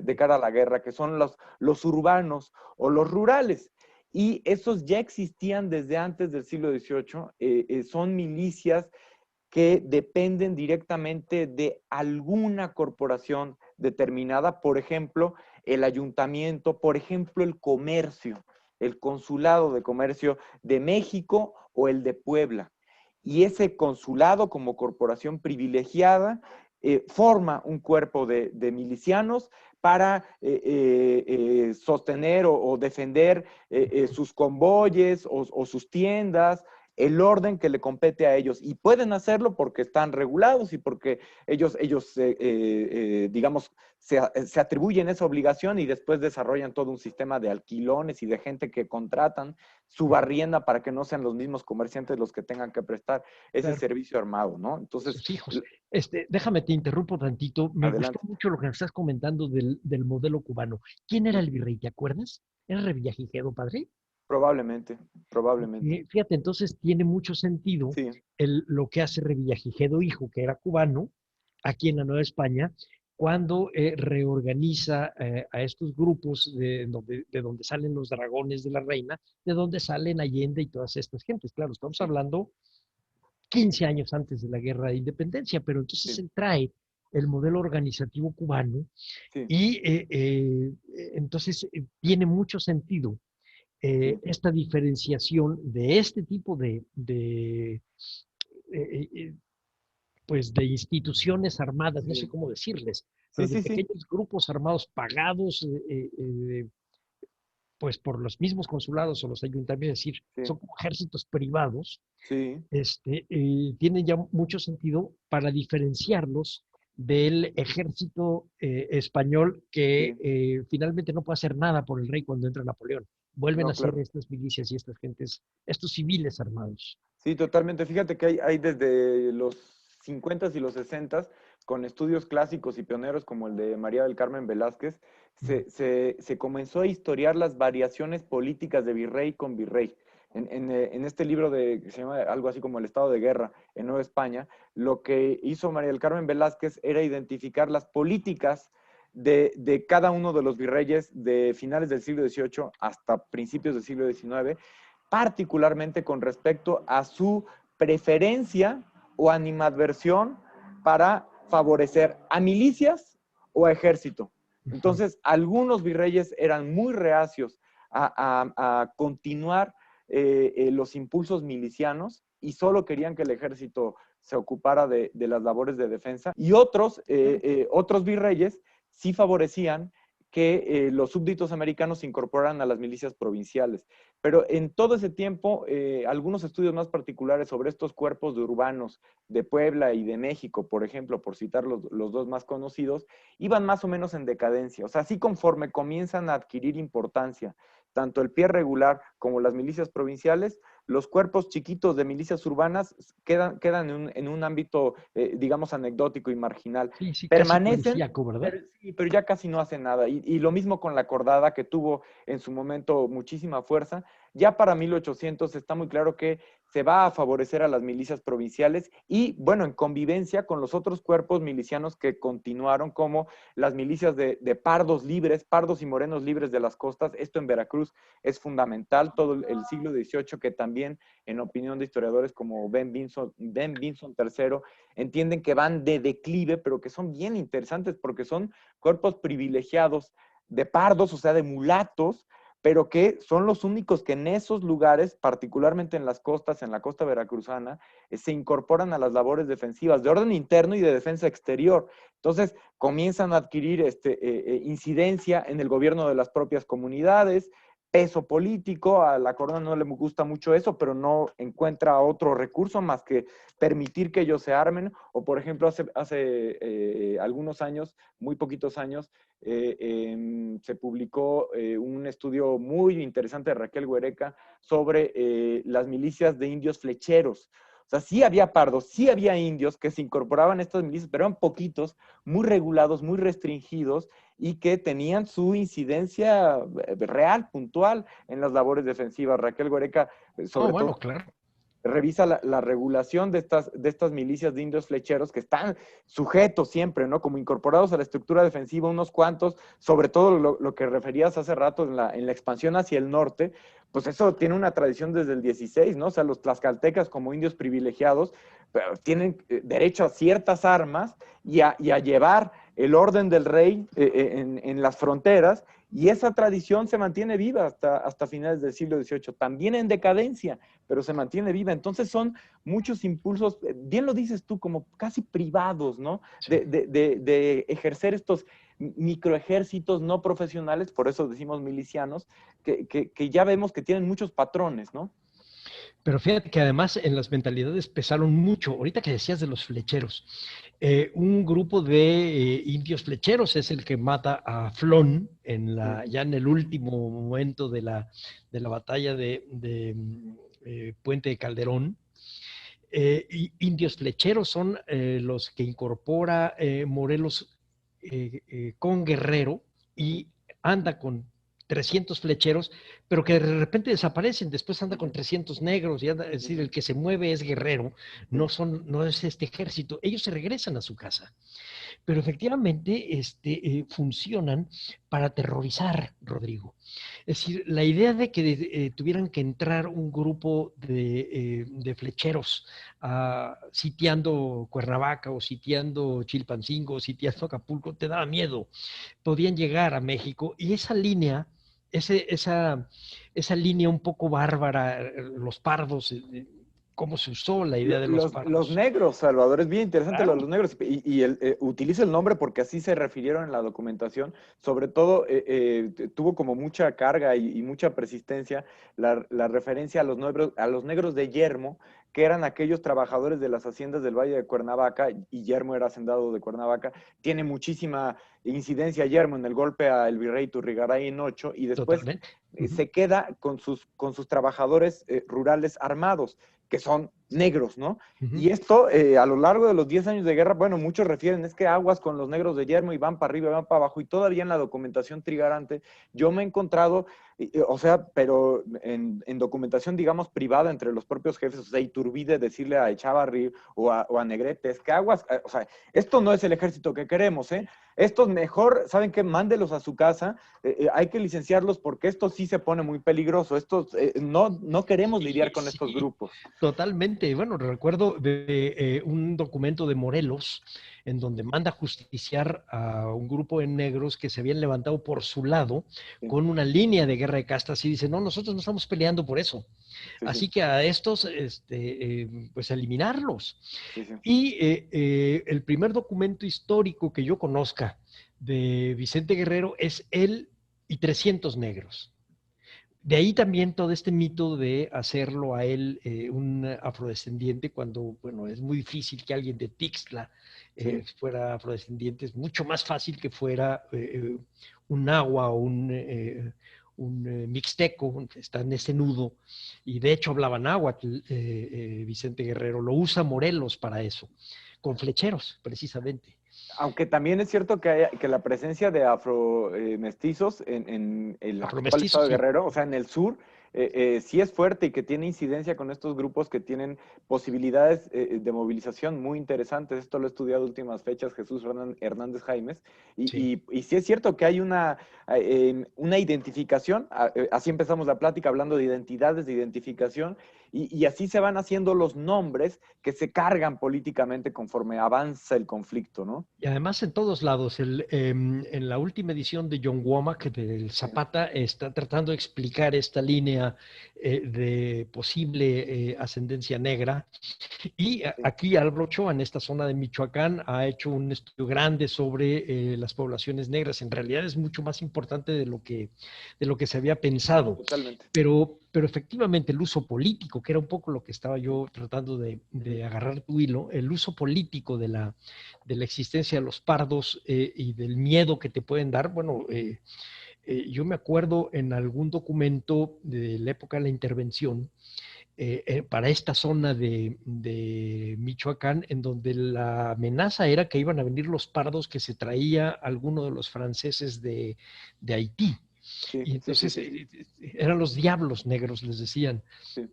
de cara a la guerra, que son los urbanos o los rurales. Y esos ya existían desde antes del siglo XVIII, son milicias que dependen directamente de alguna corporación determinada, por ejemplo, el ayuntamiento, por ejemplo, el comercio, el consulado de comercio de México o el de Puebla. Y ese consulado como corporación privilegiada forma un cuerpo de milicianos para sostener o defender sus convoyes o sus tiendas, el orden que le compete a ellos. Y pueden hacerlo porque están regulados y porque ellos digamos, se atribuyen esa obligación y después desarrollan todo un sistema de alquilones y de gente que contratan su barrienda para que no sean los mismos comerciantes los que tengan que prestar ese servicio armado, ¿no? Entonces, sus hijos. Déjame te interrumpo tantito. Me adelante. gustó mucho lo que nos estás comentando del modelo cubano. ¿Quién era el virrey? ¿Te acuerdas? ¿Era Revillagigedo, padre? Probablemente, probablemente. Fíjate, entonces tiene mucho sentido Sí. lo que hace Revillagigedo hijo, que era cubano, aquí en la Nueva España, cuando reorganiza a estos grupos de donde salen los dragones de la reina, de donde salen Allende y todas estas gentes. Claro, estamos hablando 15 años antes de la guerra de independencia, pero entonces Sí. él trae el modelo organizativo cubano Sí. y entonces tiene mucho sentido esta diferenciación de este tipo pues de instituciones armadas, no sé Sí. cómo decirles, Sí, pero de sí, sí. pequeños grupos armados pagados pues por los mismos consulados o los ayuntamientos, es decir, Sí. son como ejércitos privados, Sí. tienen ya mucho sentido para diferenciarlos del ejército español que finalmente no puede hacer nada por el rey cuando entra Napoleón. Vuelven No, a ser claro. estas milicias y estas gentes, estos civiles armados. Sí, totalmente. Fíjate que hay desde los 50 y los 60 con estudios clásicos y pioneros como el de María del Carmen Velázquez, se comenzó a historiar las variaciones políticas de virrey con virrey. En este libro que se llama algo así como El Estado de Guerra en Nueva España, lo que hizo María del Carmen Velázquez era identificar las políticas de cada uno de los virreyes de finales del siglo XVIII hasta principios del siglo XIX, particularmente con respecto a su preferencia o animadversión para favorecer a milicias o a ejército. Entonces, algunos virreyes eran muy reacios a continuar los impulsos milicianos y solo querían que el ejército se ocupara de las labores de defensa, y otros virreyes sí favorecían que los súbditos americanos se incorporaran a las milicias provinciales. Pero en todo ese tiempo, algunos estudios más particulares sobre estos cuerpos de urbanos de Puebla y de México, por ejemplo, por citar los dos más conocidos, iban más o menos en decadencia. O sea, así conforme comienzan a adquirir importancia tanto el pie regular como las milicias provinciales, los cuerpos chiquitos de milicias urbanas quedan en un ámbito, digamos, anecdótico y marginal. Sí, sí, casi Permanecen, policíaco, ¿verdad? pero ya casi no hacen nada. Y lo mismo con la cordada, que tuvo en su momento muchísima fuerza. Ya para 1800 está muy claro que se va a favorecer a las milicias provinciales y, bueno, en convivencia con los otros cuerpos milicianos que continuaron, como las milicias de pardos libres, pardos y morenos libres de las costas. Esto en Veracruz es fundamental, todo el siglo XVIII, que también, en opinión de historiadores como Ben Vinson III, entienden que van de declive, pero que son bien interesantes porque son cuerpos privilegiados de pardos, o sea, de mulatos, pero que son los únicos que en esos lugares, particularmente en las costas, en la costa veracruzana, se incorporan a las labores defensivas de orden interno y de defensa exterior. Entonces, comienzan a adquirir incidencia en el gobierno de las propias comunidades, peso político. A la corona no le gusta mucho eso, pero no encuentra otro recurso más que permitir que ellos se armen. O, por ejemplo, hace algunos años, muy poquitos años, se publicó un estudio muy interesante de Raquel Huereca sobre las milicias de indios flecheros. O sea, sí había pardos, sí había indios que se incorporaban a estas milicias, pero eran poquitos, muy regulados, muy restringidos, y que tenían su incidencia real, puntual, en las labores defensivas. Raquel Huereca, Oh, sobre todo, bueno, claro. revisa la regulación de estas milicias de indios flecheros, que están sujetos siempre, ¿no? Como incorporados a la estructura defensiva, unos cuantos, sobre todo lo que referías hace rato en la expansión hacia el norte, pues eso tiene una tradición desde el 16, ¿no? O sea, los tlaxcaltecas, como indios privilegiados, tienen derecho a ciertas armas y a llevar el orden del rey en las fronteras, y esa tradición se mantiene viva hasta finales del siglo XVIII, también en decadencia, pero se mantiene viva. Entonces son muchos impulsos, bien lo dices tú, como casi privados, ¿no? Sí. De ejercer estos microejércitos no profesionales, por eso decimos milicianos, que ya vemos que tienen muchos patrones, ¿no? Pero fíjate que además en las mentalidades pesaron mucho. Ahorita que decías de los flecheros, un grupo de indios flecheros es el que mata a Flón ya en el último momento de la batalla de Puente de Calderón. Indios flecheros son los que incorpora Morelos con Guerrero, y anda con 300 flecheros, pero que de repente desaparecen. Después anda con 300 negros, y anda, es decir, el que se mueve es Guerrero, no es este ejército. Ellos se regresan a su casa. Pero efectivamente funcionan para aterrorizar, Rodrigo. Es decir, la idea de que tuvieran que entrar un grupo de flecheros sitiando Cuernavaca, o sitiando Chilpancingo, o sitiando Acapulco, te daba miedo. Podían llegar a México, y esa línea, esa línea un poco bárbara, los pardos, cómo se usó la idea de los Los pardos. negros, Salvador, es bien interesante lo de Claro. los negros utiliza el nombre porque así se refirieron en la documentación. Sobre todo, tuvo como mucha carga y mucha persistencia la referencia a los negros de Yermo, que eran aquellos trabajadores de las haciendas del Valle de Cuernavaca, y Yermo era hacendado de Cuernavaca. Tiene muchísima incidencia Yermo en el golpe al virrey Turrigaray en 8, y después Totalmente. Ujú, se queda con sus trabajadores rurales armados, que son negros, ¿no? ujú. Y esto, a lo largo de los 10 años de guerra, bueno, muchos refieren, es que aguas con los negros de Yermo y van para arriba, van para abajo, y todavía en la documentación trigarante, yo me he encontrado, o sea, pero en documentación, digamos, privada entre los propios jefes, o sea, Iturbide decirle a Echavarri o a Negrete, es que aguas, o sea, esto no es el ejército que queremos, ¿eh? Estos mejor, ¿saben qué? Mándelos a su casa, hay que licenciarlos porque esto sí se pone muy peligroso, estos, no queremos lidiar Sí, con estos sí, grupos. totalmente. Bueno, recuerdo de un documento de Morelos en donde manda justiciar a un grupo de negros que se habían levantado por su lado Sí, con una línea de guerra de castas y dice, no, nosotros no estamos peleando por eso. sí, sí, Así que a estos, pues eliminarlos. sí, sí. Y el primer documento histórico que yo conozca de Vicente Guerrero es él y 300 negros. De ahí también todo este mito de hacerlo a él un afrodescendiente cuando, bueno, es muy difícil que alguien de Tixla Sí. fuera afrodescendiente, es mucho más fácil que fuera un nahua o un mixteco, está en ese nudo, y de hecho hablaba náhuatl Vicente Guerrero, lo usa Morelos para eso, con flecheros, precisamente. Aunque también es cierto que la presencia de afro-mestizos en el actual Afromestizos, estado de sí, Guerrero, o sea, en el sur, sí es fuerte y que tiene incidencia con estos grupos que tienen posibilidades de movilización muy interesantes. Esto lo he estudiado últimas fechas Jesús Hernández Jaimes, sí. y sí es cierto que hay una identificación, así empezamos la plática hablando de identidades, de identificación, y así se van haciendo los nombres que se cargan políticamente conforme avanza el conflicto, ¿no? Y además en todos lados, en la última edición de John Womack, del Sí, Zapata, está tratando de explicar esta línea de posible ascendencia negra. Y sí. aquí Álvaro Ochoa, en esta zona de Michoacán, ha hecho un estudio grande sobre las poblaciones negras. En realidad es mucho más importante de lo que se había pensado. Totalmente. Pero efectivamente el uso político, que era un poco lo que estaba Ujú, yo tratando ujú. de agarrar tu hilo, el uso político de la existencia de los pardos y del miedo que te pueden dar, bueno, yo me acuerdo en algún documento de la época de la intervención, para esta zona de Michoacán, en donde la amenaza era que iban a venir los pardos que se traía alguno de los franceses de Haití. Sí, Y sí, sí, entonces sí, eran los diablos negros, les decían. sí.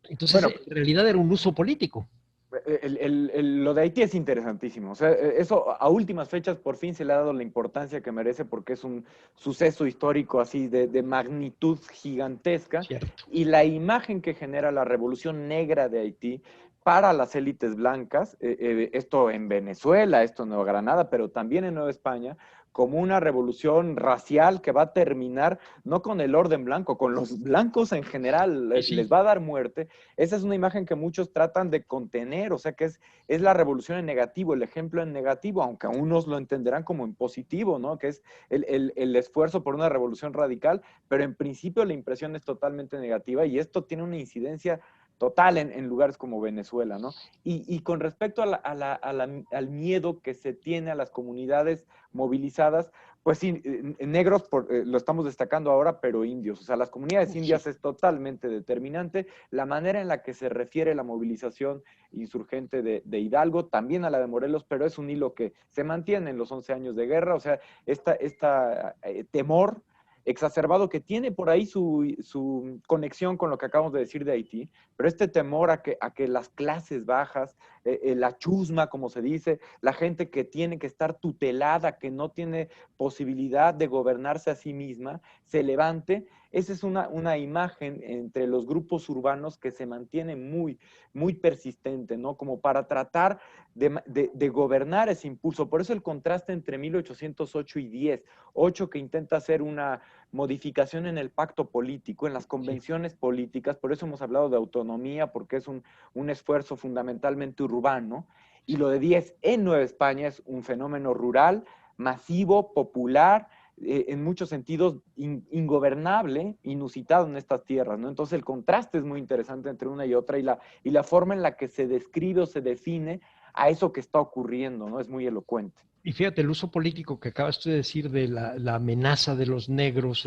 Entonces, Bueno, en realidad era un uso político. lo de Haití es interesantísimo. O sea, eso a últimas fechas por fin se le ha dado la importancia que merece porque es un suceso histórico así de magnitud gigantesca, Cierto. y la imagen que genera la revolución negra de Haití para las élites blancas, esto en Venezuela, esto en Nueva Granada, pero también en Nueva España, como una revolución racial que va a terminar no con el orden blanco, con los blancos en general, Sí, les sí. va a dar muerte. Esa es una imagen que muchos tratan de contener, o sea que es la revolución en negativo, el ejemplo en negativo, aunque unos lo entenderán como en positivo, ¿no? Que es el esfuerzo por una revolución radical, pero en principio la impresión es totalmente negativa, y esto tiene una incidencia total en lugares como Venezuela, ¿no? Y con respecto al miedo que se tiene a las comunidades movilizadas, pues sí, negros lo estamos destacando ahora, pero indios. O sea, las comunidades Sí. indias es totalmente determinante. La manera en la que se refiere la movilización insurgente de Hidalgo, también a la de Morelos, pero es un hilo que se mantiene en los 11 años de guerra. O sea, esta temor exacerbado que tiene por ahí su conexión con lo que acabamos de decir de Haití, pero este temor a que las clases bajas, la chusma, como se dice, la gente que tiene que estar tutelada, que no tiene posibilidad de gobernarse a sí misma, se levante, esa es una imagen entre los grupos urbanos que se mantiene muy, muy persistente, ¿no? Como para tratar de gobernar ese impulso. Por eso el contraste entre 1808 y 10, 8 que intenta hacer una modificación en el pacto político, en las convenciones políticas, por eso hemos hablado de autonomía, porque es un esfuerzo fundamentalmente urbano, y lo de 10 en Nueva España es un fenómeno rural, masivo, popular, en muchos sentidos ingobernable, inusitado en estas tierras, ¿no? Entonces el contraste es muy interesante entre una y otra, y la forma en la que se describe o se define a eso que está ocurriendo, ¿no? Es muy elocuente. Y fíjate, el uso político que acabas tú de decir de la amenaza de los negros,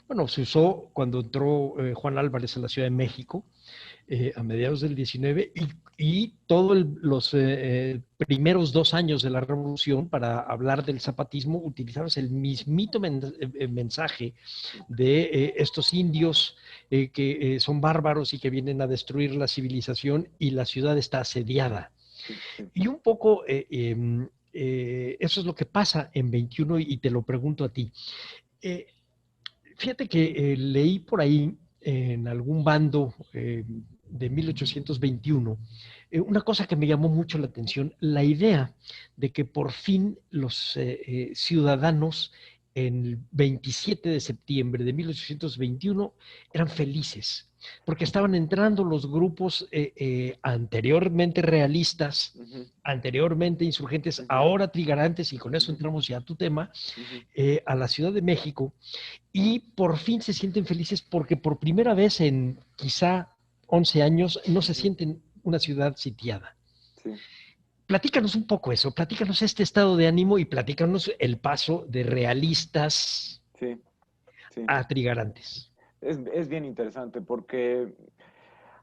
bueno, se usó cuando entró Juan Álvarez a la Ciudad de México a mediados del 19 y todos los primeros 2 años de la Revolución para hablar del zapatismo utilizabas el mismito mensaje de estos indios que son bárbaros y que vienen a destruir la civilización y la ciudad está asediada. Y un poco eso es lo que pasa en 21 y te lo pregunto a ti. Eh, Fíjate que leí por ahí en algún bando de 1821 una cosa que me llamó mucho la atención, la idea de que por fin los ciudadanos en el 27 de septiembre de 1821 eran felices, porque estaban entrando los grupos anteriormente realistas, anteriormente insurgentes, ahora trigarantes, y con eso entramos ya a tu tema, a la Ciudad de México, y por fin se sienten felices porque por primera vez en quizá 11 años no se sienten una ciudad sitiada. Sí. Platícanos un poco eso, platícanos este estado de ánimo y platícanos el paso de realistas Sí. a trigarantes. Es bien interesante porque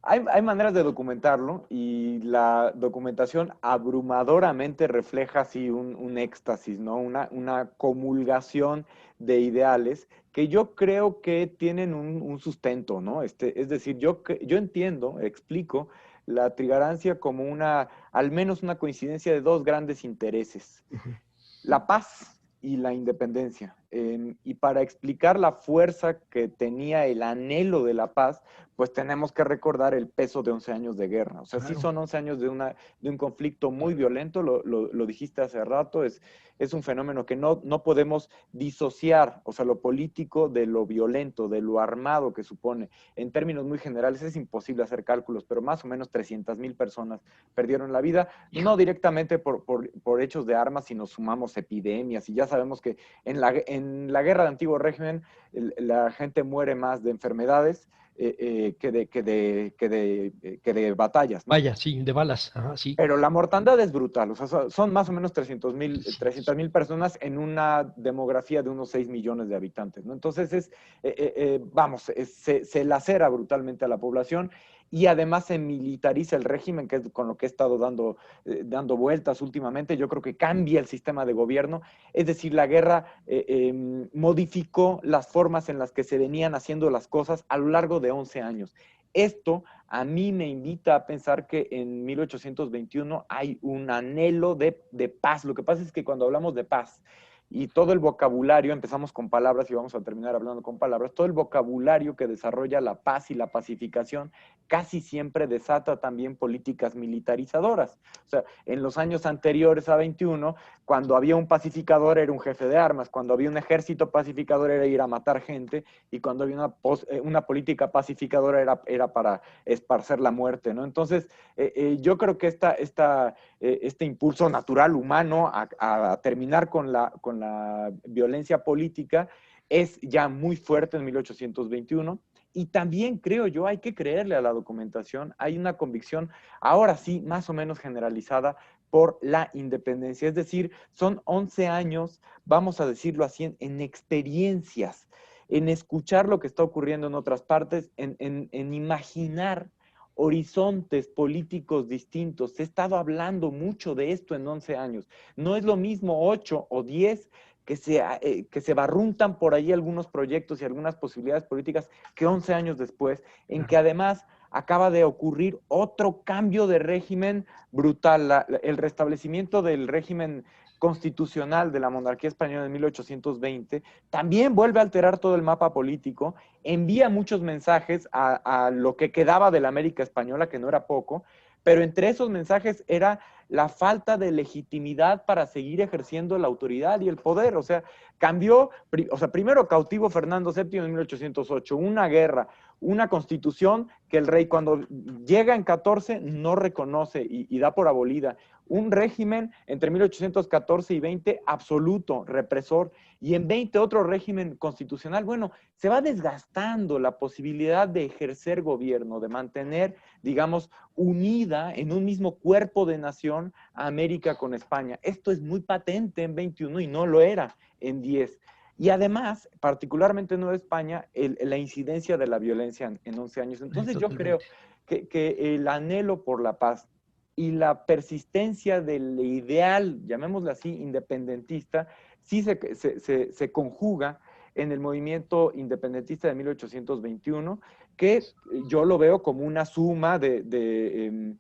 hay maneras de documentarlo y la documentación abrumadoramente refleja así un éxtasis, ¿no? Una comulgación de ideales que yo creo que tienen un sustento, ¿no? Es decir, yo entiendo, explico la trigarancia como al menos una coincidencia de dos grandes intereses, la paz y la independencia. Y para explicar la fuerza que tenía el anhelo de la paz, pues tenemos que recordar el peso de 11 años de guerra. O sea, claro, sí son 11 años de un conflicto muy violento, lo dijiste hace rato, es un fenómeno que no podemos disociar, o sea, lo político de lo violento, de lo armado que supone. En términos muy generales es imposible hacer cálculos, pero más o menos 300,000 personas perdieron la vida, no directamente por hechos de armas, sino sumamos epidemias, y ya sabemos que en la guerra de antiguo régimen la gente muere más de enfermedades que de batallas, ¿no? Vaya, sí, de balas, ajá, sí. Pero la mortandad es brutal, o sea, son más o menos 300,000 personas en una demografía de unos 6 millones de habitantes, ¿no? Entonces se lacera brutalmente a la población y además se militariza el régimen, que es con lo que he estado dando vueltas últimamente. Yo creo que cambia el sistema de gobierno, es decir, la guerra modificó las formas en las que se venían haciendo las cosas a lo largo de 11 años. Esto a mí me invita a pensar que en 1821 hay un anhelo de paz. Lo que pasa es que cuando hablamos de paz y todo el vocabulario, empezamos con palabras y vamos a terminar hablando con palabras, todo el vocabulario que desarrolla la paz y la pacificación casi siempre desata también políticas militarizadoras. O sea, en los años anteriores a 21, cuando había un pacificador era un jefe de armas, cuando había un ejército pacificador era ir a matar gente, y cuando había una política pacificadora era para esparcer la muerte, ¿no? Entonces, yo creo que este impulso natural humano a terminar con la violencia política es ya muy fuerte en 1821. Y también creo yo, hay que creerle a la documentación, hay una convicción, ahora sí, más o menos generalizada, por la independencia. Es decir, son 11 años, vamos a decirlo así, en experiencias, en escuchar lo que está ocurriendo en otras partes, en imaginar horizontes políticos distintos. He estado hablando mucho de esto en 11 años. No es lo mismo 8 o 10 que se barruntan por ahí algunos proyectos y algunas posibilidades políticas que 11 años después, en que además acaba de ocurrir otro cambio de régimen brutal. El restablecimiento del régimen constitucional de la monarquía española de 1820, también vuelve a alterar todo el mapa político, envía muchos mensajes a lo que quedaba de la América española, que no era poco, pero entre esos mensajes era la falta de legitimidad para seguir ejerciendo la autoridad y el poder. O sea, cambió, primero cautivo Fernando VII en 1808, una guerra, una constitución que el rey cuando llega en 14 no reconoce y da por abolida, un régimen entre 1814 y 20 absoluto, represor, y en 20 otro régimen constitucional. Bueno, se va desgastando la posibilidad de ejercer gobierno, de mantener, digamos, unida en un mismo cuerpo de nación a América con España. Esto es muy patente en 21 y no lo era en 10. Y además, particularmente en Nueva España, la incidencia de la violencia en 11 años. Entonces yo creo que el anhelo por la paz y la persistencia del ideal, llamémosle así, independentista, sí se conjuga en el movimiento independentista de 1821, que yo lo veo como una suma de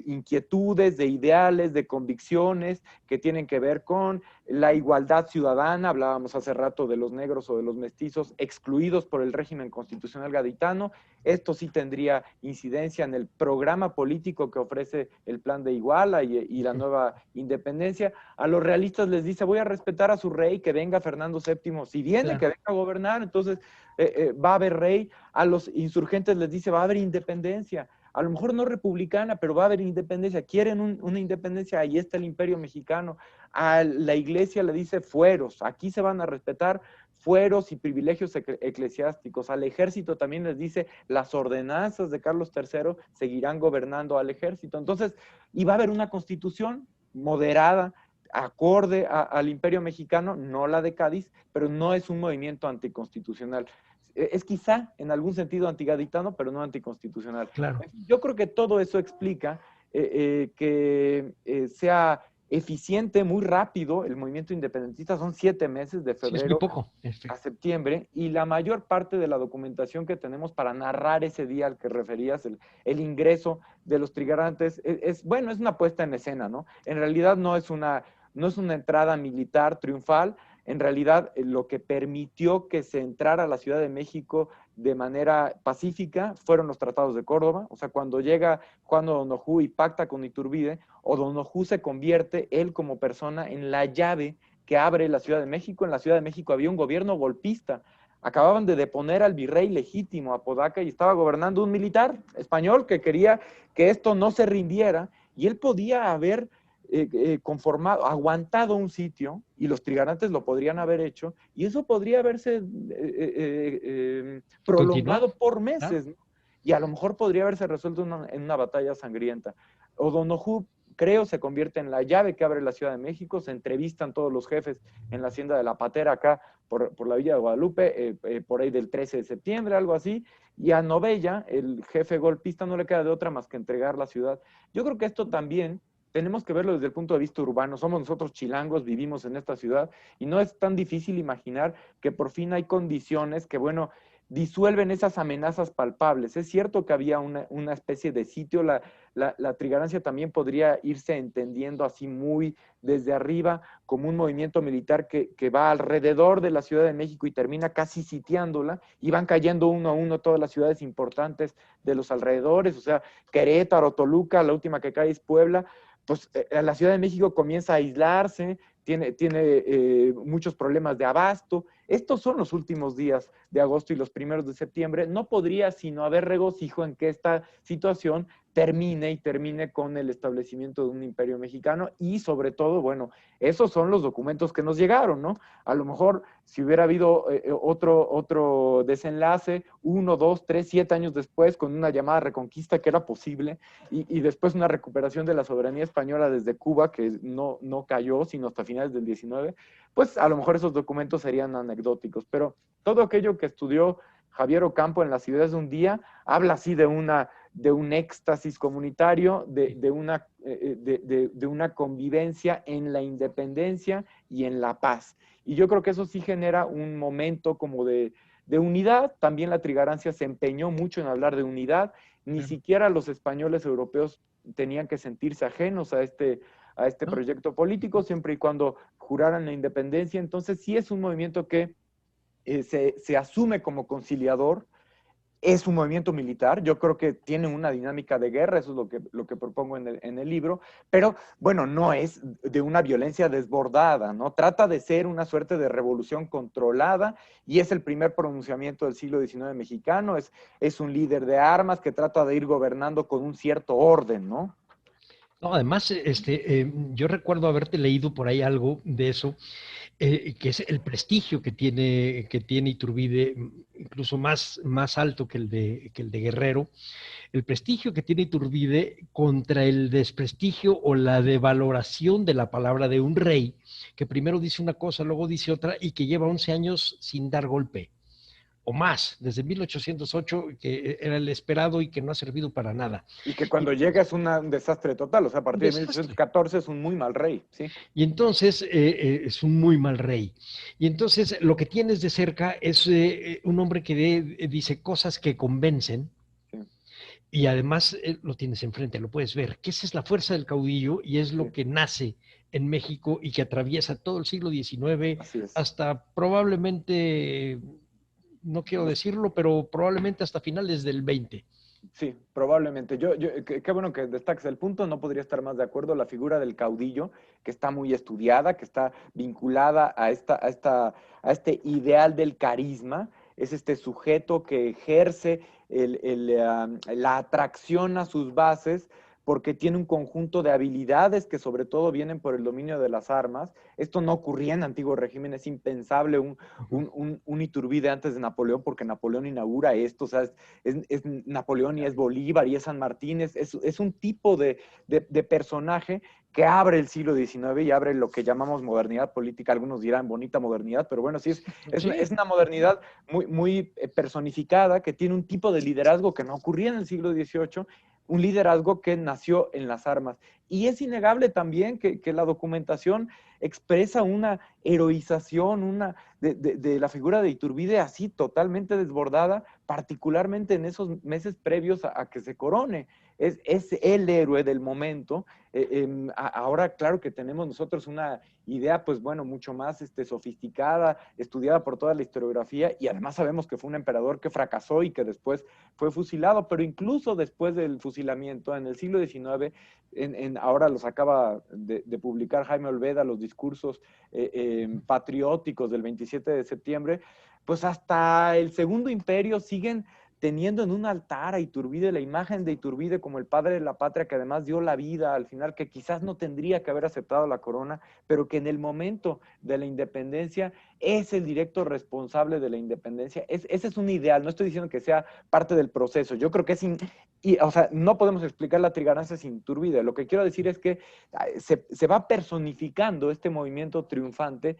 inquietudes, de ideales, de convicciones que tienen que ver con la igualdad ciudadana. Hablábamos hace rato de los negros o de los mestizos excluidos por el régimen constitucional gaditano. Esto sí tendría incidencia en el programa político que ofrece el Plan de Iguala y la nueva independencia. A los realistas les dice, voy a respetar a su rey, que venga Fernando VII. Si viene, que venga a gobernar, entonces va a haber rey. A los insurgentes les dice, va a haber independencia. A lo mejor no republicana, pero va a haber independencia. Quieren una independencia, ahí está el Imperio Mexicano. A la iglesia le dice fueros, aquí se van a respetar fueros y privilegios eclesiásticos. Al ejército también les dice, las ordenanzas de Carlos III seguirán gobernando al ejército. Entonces, y va a haber una constitución moderada, acorde al Imperio Mexicano, no la de Cádiz, pero no es un movimiento anticonstitucional. Es quizá en algún sentido antigaditano, pero no anticonstitucional. Claro. Yo creo que todo eso explica que sea eficiente, muy rápido el movimiento independentista. Son 7 meses, de febrero es muy poco, a septiembre, y la mayor parte de la documentación que tenemos para narrar ese día al que referías, el ingreso de los trigarantes, es una puesta en escena, ¿no? En realidad no es una entrada militar triunfal. En realidad, lo que permitió que se entrara a la Ciudad de México de manera pacífica fueron los tratados de Córdoba. O sea, cuando llega Juan O'Donoghue y pacta con Iturbide, O'Donoghue se convierte, él como persona, en la llave que abre la Ciudad de México. En la Ciudad de México había un gobierno golpista. Acababan de deponer al virrey legítimo, Apodaca, y estaba gobernando un militar español que quería que esto no se rindiera, y él podía haber conformado, aguantado un sitio, y los trigarantes lo podrían haber hecho, y eso podría haberse prolongado por meses, ¿no? Y a lo mejor podría haberse resuelto en una batalla sangrienta. O'Donoghue, creo, se convierte en la llave que abre la Ciudad de México. Se entrevistan todos los jefes en la hacienda de La Patera, acá por la Villa de Guadalupe, por ahí del 13 de septiembre, algo así, y a Novella, el jefe golpista, no le queda de otra más que entregar la ciudad. Yo creo que esto también tenemos que verlo desde el punto de vista urbano. Somos nosotros chilangos, vivimos en esta ciudad, y no es tan difícil imaginar que por fin hay condiciones que, disuelven esas amenazas palpables. Es cierto que había una especie de sitio, la trigarancia también podría irse entendiendo así muy desde arriba como un movimiento militar que va alrededor de la Ciudad de México y termina casi sitiándola, y van cayendo uno a uno todas las ciudades importantes de los alrededores. O sea, Querétaro, Toluca, la última que cae es Puebla. Pues la Ciudad de México comienza a aislarse, tiene muchos problemas de abasto. Estos son los últimos días de agosto y los primeros de septiembre. No podría sino haber regocijo en que esta situación termine con el establecimiento de un imperio mexicano, y sobre todo, esos son los documentos que nos llegaron, ¿no? A lo mejor si hubiera habido otro desenlace, 1, 2, 3, 7 años después, con una llamada reconquista, que era posible, y después una recuperación de la soberanía española desde Cuba, que no cayó sino hasta finales del 19, pues a lo mejor esos documentos serían anecdóticos. Pero todo aquello que estudió Javier Ocampo en Las ideas de un día habla así de un éxtasis comunitario, de una convivencia en la independencia y en la paz. Y yo creo que eso sí genera un momento como de unidad. También la trigarancia se empeñó mucho en hablar de unidad. Ni siquiera los españoles europeos tenían que sentirse ajenos a a este proyecto político, siempre y cuando juraran la independencia. Entonces sí es un movimiento que se asume como conciliador. Es un movimiento militar, yo creo que tiene una dinámica de guerra, eso es lo que propongo en el libro, pero bueno, no es de una violencia desbordada, ¿no? Trata de ser una suerte de revolución controlada y es el primer pronunciamiento del siglo XIX mexicano, es un líder de armas que trata de ir gobernando con un cierto orden, ¿no? No, además, yo recuerdo haberte leído por ahí algo de eso, que es el prestigio que tiene Iturbide, incluso más alto que el de Guerrero, el prestigio que tiene Iturbide contra el desprestigio o la devaloración de la palabra de un rey, que primero dice una cosa, luego dice otra, y que lleva 11 años sin dar golpe, o más, desde 1808, que era el esperado y que no ha servido para nada. Y que cuando llega es un desastre total, o sea, a partir de 1814 es un muy mal rey, ¿sí? Y entonces es un muy mal rey. Y entonces lo que tienes de cerca es un hombre que dice cosas que convencen, sí, y además lo tienes enfrente, lo puedes ver, que esa es la fuerza del caudillo y es lo que nace en México y que atraviesa todo el siglo XIX hasta probablemente, no quiero decirlo, pero probablemente hasta finales del XX. Sí, probablemente. Qué bueno que destaques el punto, no podría estar más de acuerdo. La figura del caudillo, que está muy estudiada, que está vinculada a este ideal del carisma, es este sujeto que ejerce la atracción a sus bases porque tiene un conjunto de habilidades que sobre todo vienen por el dominio de las armas. Esto no ocurría en antiguo régimen, es impensable un Iturbide antes de Napoleón, porque Napoleón inaugura esto, o sea, es Napoleón y es Bolívar y es San Martín, es un tipo de personaje que abre el siglo XIX y abre lo que llamamos modernidad política, algunos dirán bonita modernidad, pero bueno, sí es una modernidad muy personificada, que tiene un tipo de liderazgo que no ocurría en el siglo XVIII, un liderazgo que nació en las armas. Y es innegable también que la documentación expresa una heroización de la figura de Iturbide así totalmente desbordada, particularmente en esos meses previos a que se corone. Es el héroe del momento. Ahora, claro que tenemos nosotros una idea, pues bueno, mucho más sofisticada, estudiada por toda la historiografía, y además sabemos que fue un emperador que fracasó y que después fue fusilado, pero incluso después del fusilamiento, en el siglo XIX, ahora los acaba de publicar Jaime Olveda, los discursos patrióticos del 27 de septiembre, pues hasta el Segundo Imperio siguen teniendo en un altar a Iturbide, la imagen de Iturbide como el padre de la patria, que además dio la vida al final, que quizás no tendría que haber aceptado la corona, pero que en el momento de la independencia es el directo responsable de la independencia. Ese es un ideal, no estoy diciendo que sea parte del proceso, yo creo que o sea, no podemos explicar la triganancia sin Iturbide. Lo que quiero decir es que se va personificando este movimiento triunfante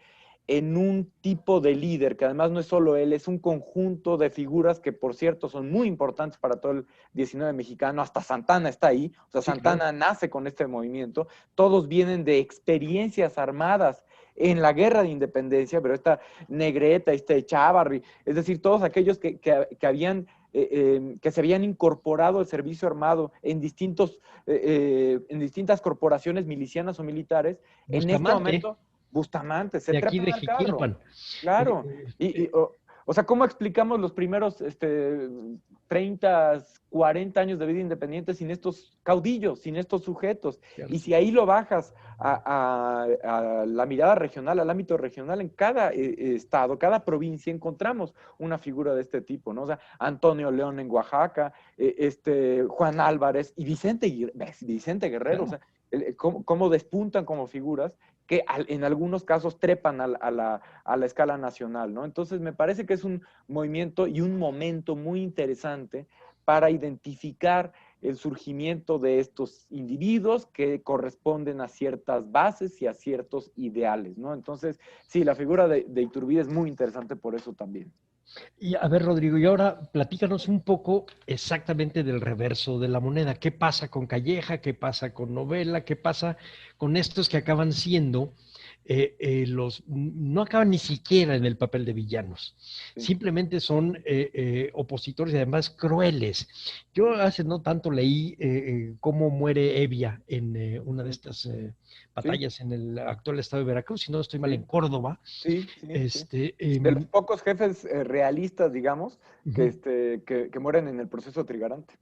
en un tipo de líder, que además no es solo él, es un conjunto de figuras que, por cierto, son muy importantes para todo el 19 mexicano, hasta Santana está ahí, o sea, sí, Santana claro, nace con este movimiento, todos vienen de experiencias armadas en la guerra de independencia, pero esta Negrete, Chávarri, es decir, todos aquellos que habían que se habían incorporado al servicio armado en distintas corporaciones milicianas o militares, en este momento Bustamante, se trepan al carro. Claro. O sea, ¿cómo explicamos los primeros 30, 40 años de vida independiente sin estos caudillos, sin estos sujetos? Cierto. Y si ahí lo bajas a la mirada regional, al ámbito regional, en cada estado, cada provincia, encontramos una figura de este tipo, ¿no? O sea, Antonio León en Oaxaca, Juan Álvarez y Vicente Guerrero, claro. O sea, cómo despuntan como figuras que en algunos casos trepan a la escala nacional, ¿no? Entonces me parece que es un movimiento y un momento muy interesante para identificar el surgimiento de estos individuos que corresponden a ciertas bases y a ciertos ideales, ¿no? Entonces, sí, la figura de Iturbide es muy interesante por eso también. Y a ver, Rodrigo, y ahora platícanos un poco exactamente del reverso de la moneda. ¿Qué pasa con Calleja? ¿Qué pasa con Novela? ¿Qué pasa con estos que acaban siendo no acaban ni siquiera en el papel de villanos. Sí. Simplemente son opositores y además crueles. Yo hace no tanto leí cómo muere Evia en una de estas batallas en el actual estado de Veracruz, si no estoy mal, Sí. en Córdoba. Sí. Este, De los pocos jefes realistas, digamos, Ujú. que mueren en el proceso trigarante.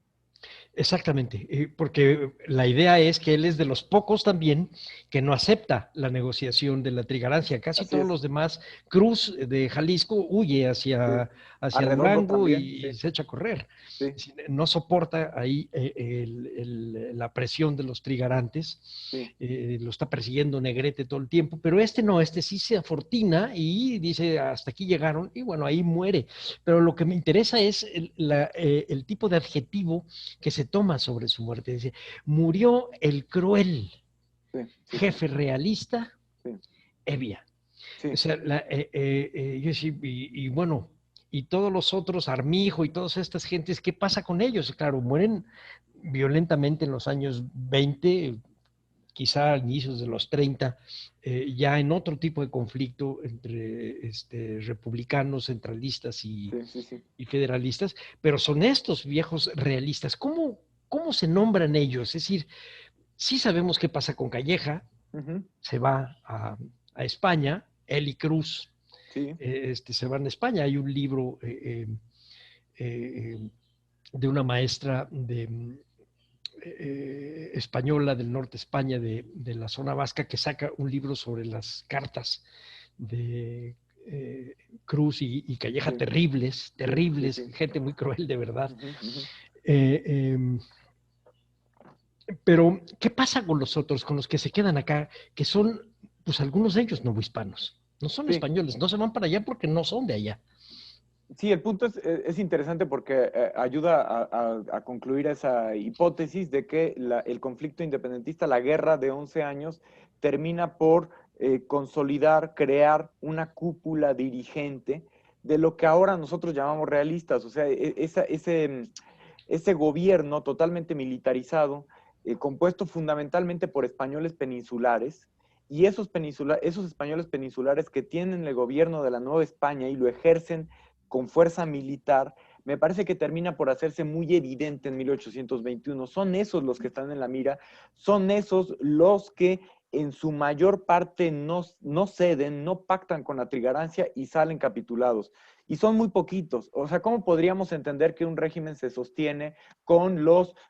Exactamente, porque la idea es que él es de los pocos también que no acepta la negociación de la trigarancia. Casi Así todos es. los demás, Cruz de Jalisco huye Sí. hacia Arredondo Durango también, y sí. se echa a correr. Sí, No soporta ahí la presión de los trigarantes, sí. lo está persiguiendo Negrete todo el tiempo, pero este sí se afortina y dice hasta aquí llegaron y bueno, ahí muere. Pero lo que me interesa es el tipo de adjetivo que se toma sobre su muerte. Dice, murió el cruel Sí, sí, sí, jefe realista sí, Evia. O sí, sea, yo sí, y bueno, y todos los otros, Armijo y todas estas gentes, ¿qué pasa con ellos? Claro, mueren violentamente en los años 20, quizá a inicios de los 30, ya en otro tipo de conflicto entre republicanos, centralistas sí, sí, sí. y federalistas, pero son estos viejos realistas. ¿Cómo se nombran ellos? Es decir, sí sabemos qué pasa con Calleja, Ujú, se va a España, él y Cruz sí, se van a España. Hay un libro eh, de una maestra española del norte de España, de la zona vasca, que saca un libro sobre las cartas de Cruz y Calleja, sí, terribles, sí, sí, terribles, sí. gente muy cruel de verdad. Ujú, ujú. Eh, eh, pero, ¿qué pasa con los otros, con los que se quedan acá, que son, pues algunos de ellos novohispanos? No son Sí, españoles, no se van para allá porque no son de allá. sí, el punto es interesante porque ayuda a concluir esa hipótesis de que el conflicto independentista, la guerra de 11 años, termina por consolidar, crear una cúpula dirigente de lo que ahora nosotros llamamos realistas. O sea, ese gobierno totalmente militarizado, compuesto fundamentalmente por españoles peninsulares, y esos españoles peninsulares que tienen el gobierno de la Nueva España y lo ejercen con fuerza militar, me parece que termina por hacerse muy evidente en 1821. Son esos los que están en la mira, son esos los que en su mayor parte no ceden, no pactan con la trigarancia y salen capitulados. Y son muy poquitos. O sea, ¿cómo podríamos entender que un régimen se sostiene con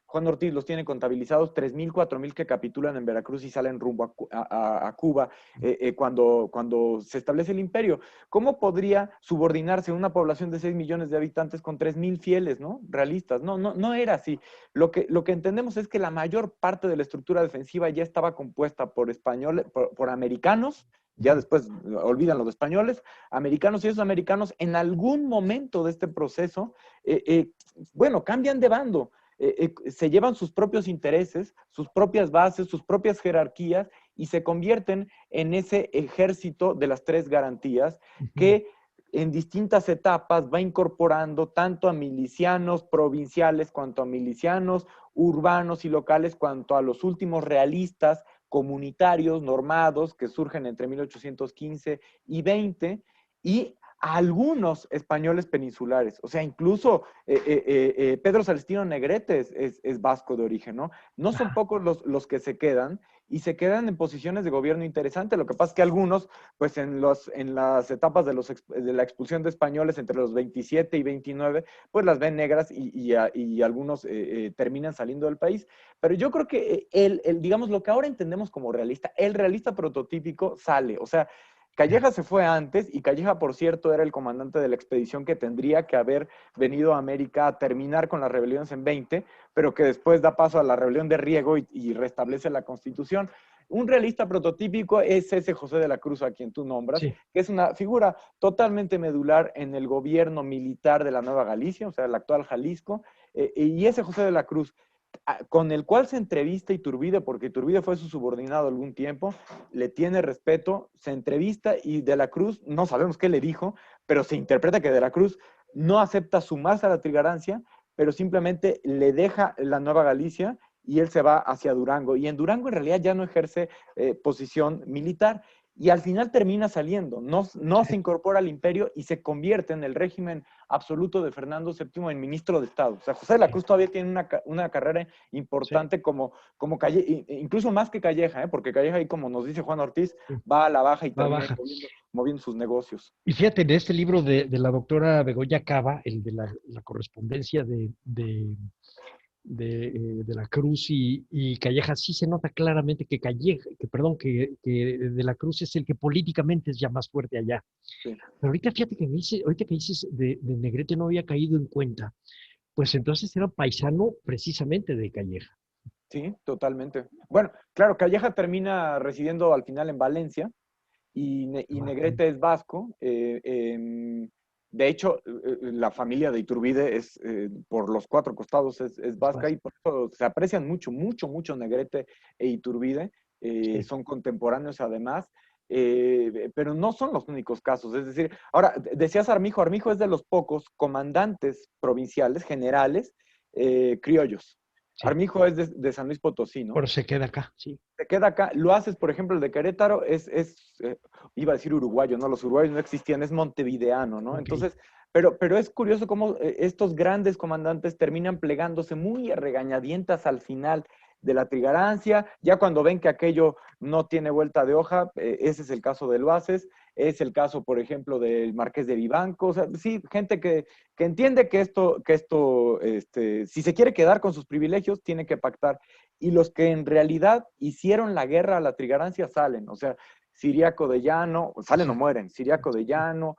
Juan Ortiz los tiene contabilizados, 3,000, 4,000 que capitulan en Veracruz y salen rumbo a Cuba cuando se establece el imperio? ¿Cómo podría subordinarse una población de 6 millones de habitantes con 3,000 fieles, ¿no? Realistas. No era así. Lo que entendemos es que la mayor parte de la estructura defensiva ya estaba compuesta por españoles, por americanos, ya después olvidan los españoles, americanos, y esos americanos en algún momento de este proceso, bueno, cambian de bando. Se llevan sus propios intereses, sus propias bases, sus propias jerarquías y se convierten en ese ejército de las tres garantías que en distintas etapas va incorporando tanto a milicianos provinciales cuanto a milicianos urbanos y locales, cuanto a los últimos realistas comunitarios normados que surgen entre 1815 y 20 y a algunos españoles peninsulares. O sea, incluso Pedro Celestino Negrete es vasco de origen, ¿no? No son pocos los que se quedan y se quedan en posiciones de gobierno interesantes. Lo que pasa es que algunos, pues en las etapas de la expulsión de españoles entre los 27 y 29, pues las ven negras y algunos terminan saliendo del país. Pero yo creo que digamos, lo que ahora entendemos como realista, el realista prototípico sale. O sea, Calleja se fue antes y Calleja, por cierto, era el comandante de la expedición que tendría que haber venido a América a terminar con las rebeliones en 20, pero que después da paso a la rebelión de Riego y restablece la Constitución. Un realista prototípico es ese José de la Cruz a quien tú nombras, Sí. que es una figura totalmente medular en el gobierno militar de la Nueva Galicia, o sea, el actual Jalisco, y ese José de la Cruz, con el cual se entrevista Iturbide, porque Iturbide fue su subordinado algún tiempo, le tiene respeto, se entrevista y de la Cruz, no sabemos qué le dijo, pero se interpreta que de la Cruz no acepta sumarse a la trigarancia, pero simplemente le deja la Nueva Galicia y él se va hacia Durango. Y en Durango en realidad ya no ejerce posición militar. y al final termina saliendo, no Sí. se incorpora al imperio y se convierte en el régimen absoluto de Fernando VII en ministro de Estado. O sea, José de la Cruz todavía tiene una carrera importante Sí, como incluso más que Calleja, porque Calleja ahí, como nos dice Juan Ortiz, sí, va a la baja y va termina ahí baja. moviendo sus negocios. Y fíjate, en este libro de la doctora Begoña Cava, el de la correspondencia de la Cruz y Calleja, sí se nota claramente que Calleja, que de la Cruz es el que políticamente es ya más fuerte allá. Sí. Pero ahorita que dices de Negrete no había caído en cuenta, pues entonces era paisano precisamente de Calleja. Sí, totalmente. Bueno, claro, Calleja termina residiendo al final en Valencia y Ah, Negrete es vasco. De hecho, la familia de Iturbide es, por los cuatro costados es es vasca más, y por eso se aprecian mucho Negrete e Iturbide. sí, Son contemporáneos además, pero no son los únicos casos. Es decir, ahora, decías Armijo, Armijo es de los pocos comandantes provinciales, generales, criollos. sí. Armijo es de San Luis Potosí, ¿no? Pero se queda acá, sí. Te queda acá, lo haces, por ejemplo, el de Querétaro, iba a decir uruguayo, no, los uruguayos no existían, es montevideano, ¿no? Ok. Entonces, pero es curioso cómo estos grandes comandantes terminan plegándose muy a regañadientas al final de la trigarancia, ya cuando ven que aquello no tiene vuelta de hoja, ese es el caso de Loaces, es el caso, por ejemplo, del Marqués de Vivanco, o sea, sí, gente que entiende si se quiere quedar con sus privilegios, tiene que pactar y los que en realidad hicieron la guerra a la trigarancia salen, o sea, Siriaco de Llano, salen o mueren, Siriaco de Llano,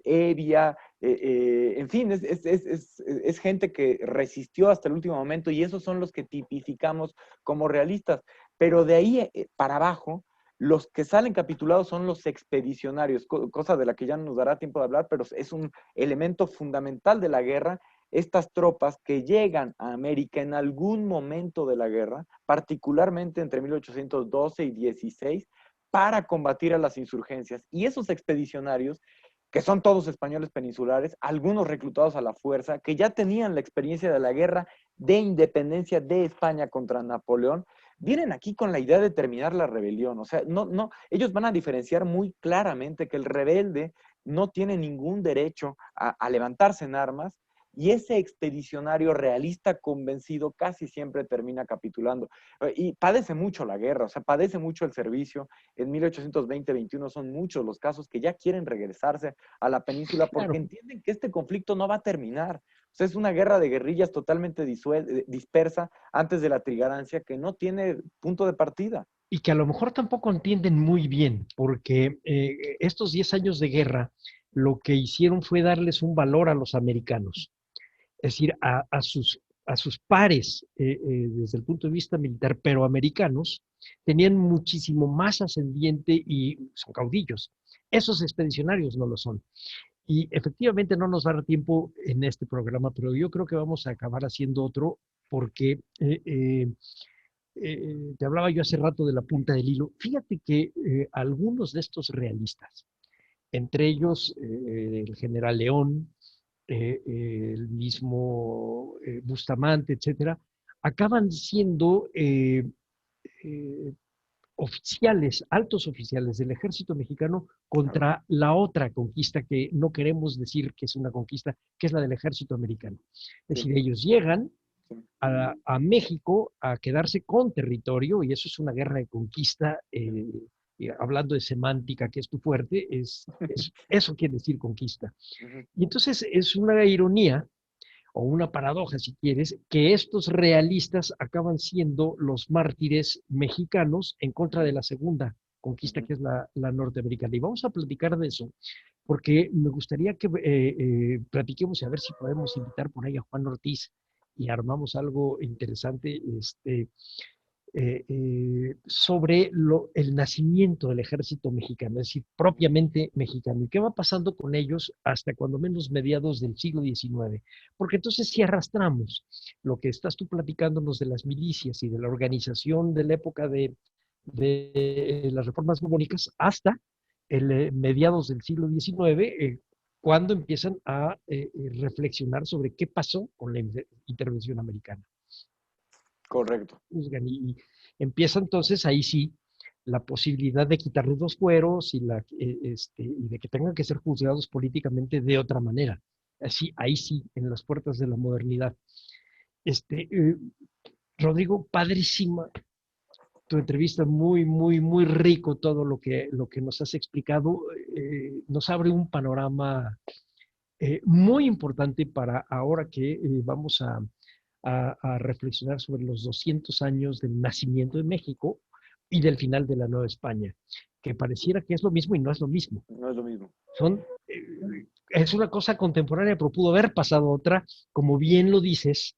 Evia, en fin, es gente que resistió hasta el último momento y esos son los que tipificamos como realistas, pero de ahí para abajo, los que salen capitulados son los expedicionarios, cosa de la que ya no nos dará tiempo de hablar, pero es un elemento fundamental de la guerra estas tropas que llegan a América en algún momento de la guerra, particularmente entre 1812 y 16, para combatir a las insurgencias. Y esos expedicionarios, que son todos españoles peninsulares, algunos reclutados a la fuerza, que ya tenían la experiencia de la guerra de independencia de España contra Napoleón, vienen aquí con la idea de terminar la rebelión. O sea, ellos van a diferenciar muy claramente que el rebelde no tiene ningún derecho a levantarse en armas y ese expedicionario realista convencido casi siempre termina capitulando. Y padece mucho la guerra, o sea, padece mucho el servicio. En 1820-21 son muchos los casos que ya quieren regresarse a la península porque Claro. entienden que este conflicto no va a terminar. O sea, es una guerra de guerrillas totalmente dispersa antes de la trigarancia que no tiene punto de partida. Y que a lo mejor tampoco entienden muy bien, porque estos 10 años de guerra lo que hicieron fue darles un valor a los americanos, es decir, a sus pares desde el punto de vista militar, pero americanos, tenían muchísimo más ascendiente y son caudillos. Esos expedicionarios no lo son. Y efectivamente no nos va a dar tiempo en este programa, pero yo creo que vamos a acabar haciendo otro porque te hablaba yo hace rato de la punta del hilo. Fíjate que algunos de estos realistas, entre ellos el general León, el mismo Bustamante, etcétera, acaban siendo eh, oficiales, altos oficiales del ejército mexicano Claro. contra la otra conquista que no queremos decir que es una conquista, que es la del ejército americano. Es Sí, decir, ellos llegan sí. México a quedarse con territorio y eso es una guerra de conquista. Hablando de semántica, que es tu fuerte, eso quiere decir conquista. Ujú. Y entonces es una ironía o una paradoja, si quieres, que estos realistas acaban siendo los mártires mexicanos en contra de la segunda conquista, Ujú. que es la norteamericana. Y vamos a platicar de eso, porque me gustaría que platiquemos y a ver si podemos invitar por ahí a Juan Ortiz y armamos algo interesante sobre el nacimiento del ejército mexicano, es decir, propiamente mexicano. ¿Y qué va pasando con ellos hasta cuando menos mediados del siglo XIX? Porque entonces si arrastramos lo que estás tú platicándonos de las milicias y de la organización de la época de las reformas borbónicas hasta mediados del siglo XIX, cuando empiezan a reflexionar sobre qué pasó con la intervención americana. Correcto. Juzgan y empieza entonces ahí sí la posibilidad de quitarles los fueros y de que tengan que ser juzgados políticamente de otra manera. Así, ahí sí, en las puertas de la modernidad. Este, eh, Rodrigo, padrísima tu entrevista, muy, muy, muy rico todo lo que nos has explicado. Nos abre un panorama muy importante para ahora que vamos a reflexionar sobre los 200 años del nacimiento de México y del final de la Nueva España, que pareciera que es lo mismo y no es lo mismo. No es lo mismo. Es una cosa contemporánea, pero pudo haber pasado otra, como bien lo dices,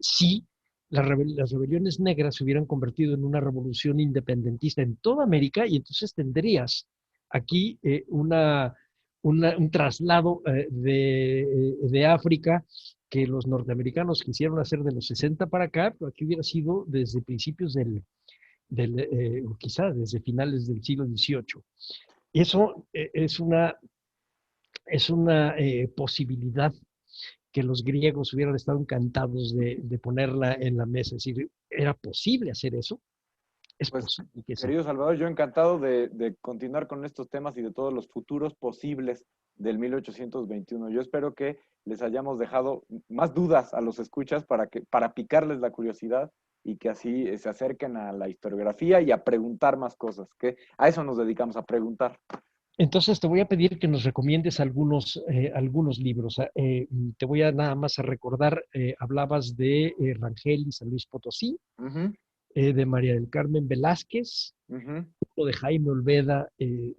si las rebeliones negras se hubieran convertido en una revolución independentista en toda América, y entonces tendrías aquí un traslado de África que los norteamericanos quisieron hacer de los 60 para acá, pero aquí hubiera sido desde principios o quizá desde finales del siglo XVIII. Eso es una posibilidad que los griegos hubieran estado encantados de ponerla en la mesa. Es decir, ¿era posible hacer eso? Es Pues, posible que sí. querido Salvador, yo encantado de continuar con estos temas y de todos los futuros posibles del 1821. Yo espero que les hayamos dejado más dudas a los escuchas para picarles la curiosidad y que así se acerquen a la historiografía y a preguntar más cosas, que a eso nos dedicamos, a preguntar. Entonces te voy a pedir que nos recomiendes algunos libros. Te voy a nada más a recordar, hablabas de Rangel y San Luis Potosí, Ujú, de María del Carmen Velázquez, ujú. o de Jaime Olveda, que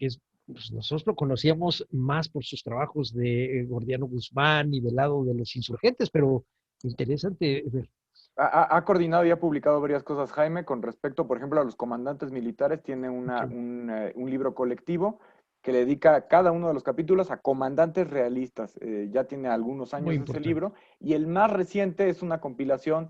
es, pues nosotros lo conocíamos más por sus trabajos de Gordiano Guzmán y del lado de los insurgentes, pero interesante ver. Ha coordinado y ha publicado varias cosas, Jaime, con respecto, por ejemplo, a los comandantes militares. Tiene Sí, un libro colectivo que le dedica cada uno de los capítulos a comandantes realistas. Ya tiene algunos muy años ese importante. libro. Y el más reciente es una compilación,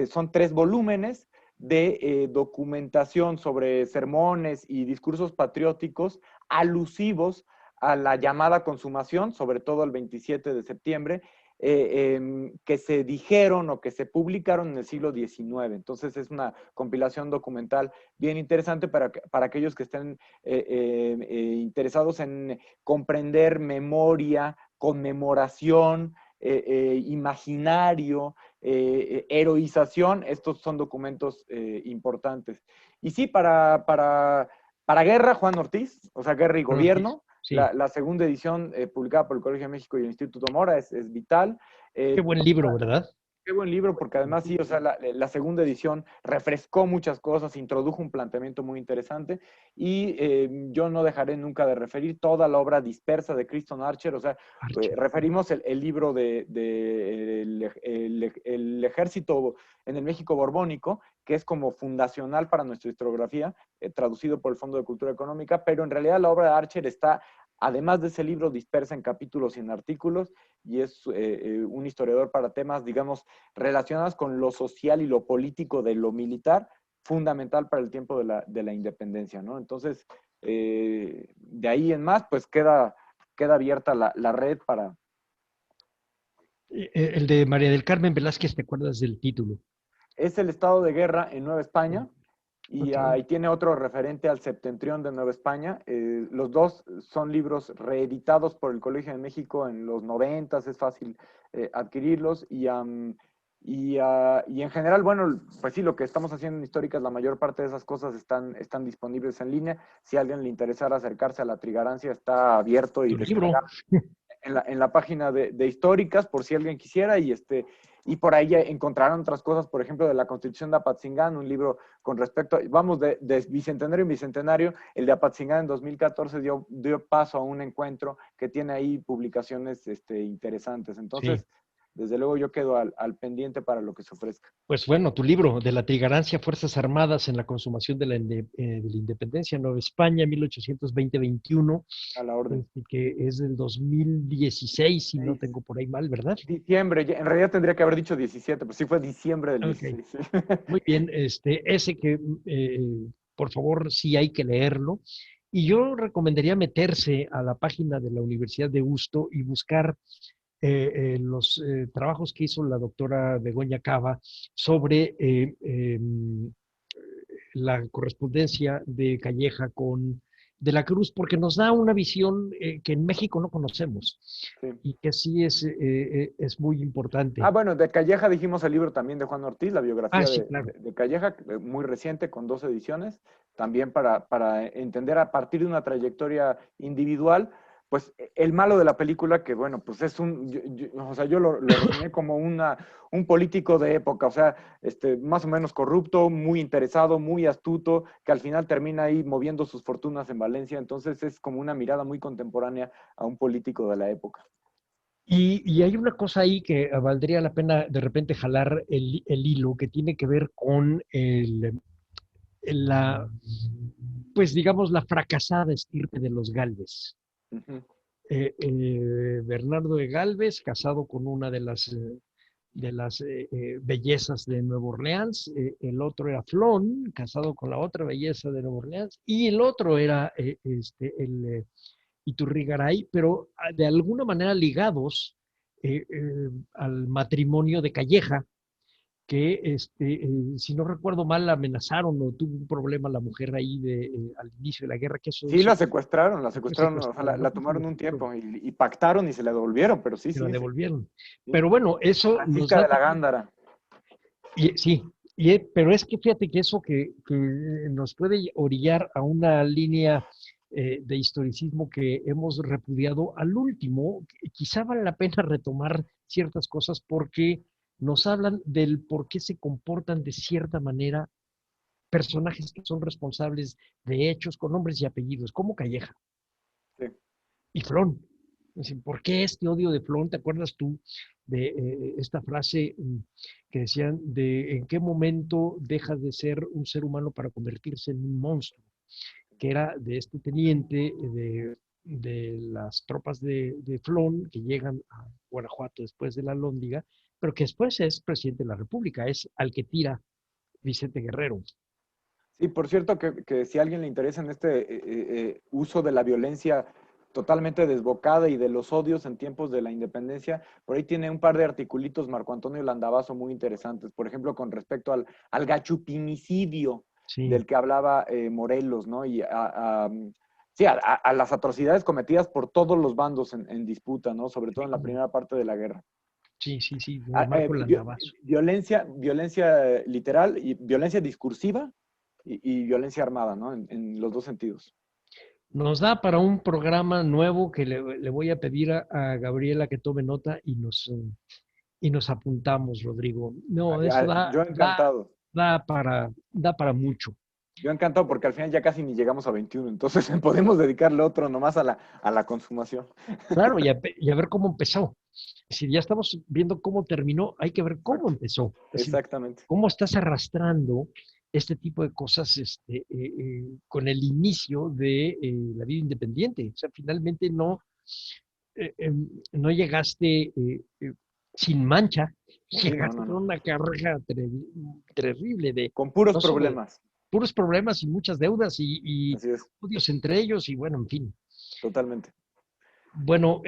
son 3 volúmenes de documentación sobre sermones y discursos patrióticos alusivos a la llamada consumación, sobre todo el 27 de septiembre, que se dijeron o que se publicaron en el siglo XIX. Entonces es una compilación documental bien interesante para aquellos que estén interesados en comprender memoria, conmemoración, imaginario, heroización. Estos son documentos importantes. Y sí, para guerra, Juan Ortiz, o sea, guerra y Juan Ortiz, gobierno. sí. La segunda edición publicada por el Colegio de México y el Instituto Mora es vital. Qué buen libro, ¿verdad? Qué buen libro, porque además sí, o sea, la segunda edición refrescó muchas cosas, introdujo un planteamiento muy interesante y yo no dejaré nunca de referir toda la obra dispersa de Criston Archer. O sea, Archer. referimos el libro el ejército en el México borbónico, que es como fundacional para nuestra historiografía, traducido por el Fondo de Cultura Económica, pero en realidad la obra de Archer está, además de ese libro, dispersa en capítulos y en artículos, y es un historiador para temas, digamos, relacionados con lo social y lo político de lo militar, fundamental para el tiempo de la independencia, ¿no? Entonces, de ahí en más, pues queda abierta la red para... El de María del Carmen Velázquez, ¿te acuerdas del título? Es el estado de guerra en Nueva España, y Ok. ahí tiene otro referente al septentrión de Nueva España. Los dos son libros reeditados por el Colegio de México en los 90, es fácil adquirirlos. Y en general, bueno, pues sí, lo que estamos haciendo en Históricas, la mayor parte de esas cosas están disponibles en línea. Si a alguien le interesara acercarse a la Trigarancia, está abierto y Tu libro. descargable en la página de Históricas, por si alguien quisiera, y por ahí encontrarán otras cosas, por ejemplo, de la Constitución de Apatzingán, un libro con respecto, vamos, de bicentenario en bicentenario. El de Apatzingán en 2014 dio paso a un encuentro que tiene ahí publicaciones interesantes. Sí. Entonces, desde luego yo quedo al pendiente para lo que se ofrezca. Pues bueno, tu libro de la Trigarancia, Fuerzas Armadas en la consumación de la independencia, Nueva España, 1820-21, A la orden. que es del 2016, si no tengo por ahí mal, ¿verdad? Diciembre, en realidad tendría que haber dicho 17, pero sí fue diciembre del Ok, 16. Sí. muy bien. Ese que, por favor, sí hay que leerlo. Y yo recomendaría meterse a la página de la Universidad de Usto y buscar los trabajos que hizo la doctora Begoña Cava sobre la correspondencia de Calleja con De la Cruz, porque nos da una visión que en México no conocemos Sí. y que sí es muy importante. Bueno, de Calleja dijimos el libro también de Juan Ortiz, la biografía Sí, claro. de Calleja, muy reciente, con 2 ediciones, también para entender a partir de una trayectoria individual, pues el malo de la película, que bueno, pues es yo lo resumí como un político de época, o sea, más o menos corrupto, muy interesado, muy astuto, que al final termina ahí moviendo sus fortunas en Valencia, entonces es como una mirada muy contemporánea a un político de la época. Y hay una cosa ahí que valdría la pena de repente jalar el hilo, que tiene que ver con pues digamos, la fracasada estirpe de los Gálvez. Uh-huh. Bernardo de Gálvez, casado con una de las bellezas de Nueva Orleans, el otro era Flon, casado con la otra belleza de Nueva Orleans, y el otro era el Iturrigaray, pero de alguna manera ligados al matrimonio de Calleja, que si no recuerdo mal, la amenazaron o tuvo un problema la mujer ahí al inicio de la guerra. Que eso, sí, eso, la secuestraron, o sea, la ¿no? tomaron un tiempo y pactaron y se la devolvieron, pero sí, Se sí. la devolvieron. Sí. Pero bueno, eso Francisca de la Gándara. Sí, pero es que fíjate que eso que nos puede orillar a una línea de historicismo que hemos repudiado al último, quizá vale la pena retomar ciertas cosas porque nos hablan del por qué se comportan de cierta manera personajes que son responsables de hechos con nombres y apellidos, como Calleja. Sí. Y Flon. ¿Por qué este odio de Flon? ¿Te acuerdas tú de esta frase que decían de en qué momento dejas de ser un ser humano para convertirse en un monstruo? Que era de este teniente de las tropas de Flon que llegan a Guanajuato después de la Alhóndiga, pero que después es presidente de la República, es al que tira Vicente Guerrero. Sí, por cierto, que si a alguien le interesa en este uso de la violencia totalmente desbocada y de los odios en tiempos de la independencia, por ahí tiene un par de articulitos Marco Antonio Landavazo muy interesantes, por ejemplo, con respecto al gachupinicidio Sí. del que hablaba Morelos, ¿no? Y a las atrocidades cometidas por todos los bandos en disputa, ¿no? Sobre todo en la primera parte de la guerra. Sí, Marco Landavazo. Violencia literal y violencia discursiva y violencia armada, ¿no? En los dos sentidos. Nos da para un programa nuevo que le voy a pedir a Gabriela que tome nota y nos apuntamos, Rodrigo. No, eso yo encantado. Da para mucho. Yo encantado porque al final ya casi ni llegamos a 21, entonces podemos dedicarle otro nomás a la consumación. Claro, y a ver cómo empezó. Si ya estamos viendo cómo terminó, hay que ver cómo empezó. Exactamente. Cómo estás arrastrando este tipo de cosas con el inicio de la vida independiente. O sea, finalmente no llegaste sin mancha, llegaste con una carga terrible con puros problemas. Puros problemas y muchas deudas y odios entre ellos y bueno, en fin. Totalmente. Bueno,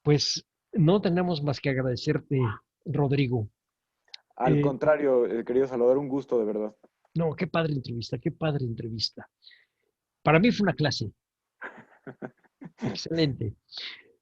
pues no tenemos más que agradecerte, Rodrigo. Al contrario, querido Salvador, un gusto de verdad. No, qué padre entrevista, qué padre entrevista. Para mí fue una clase. Excelente.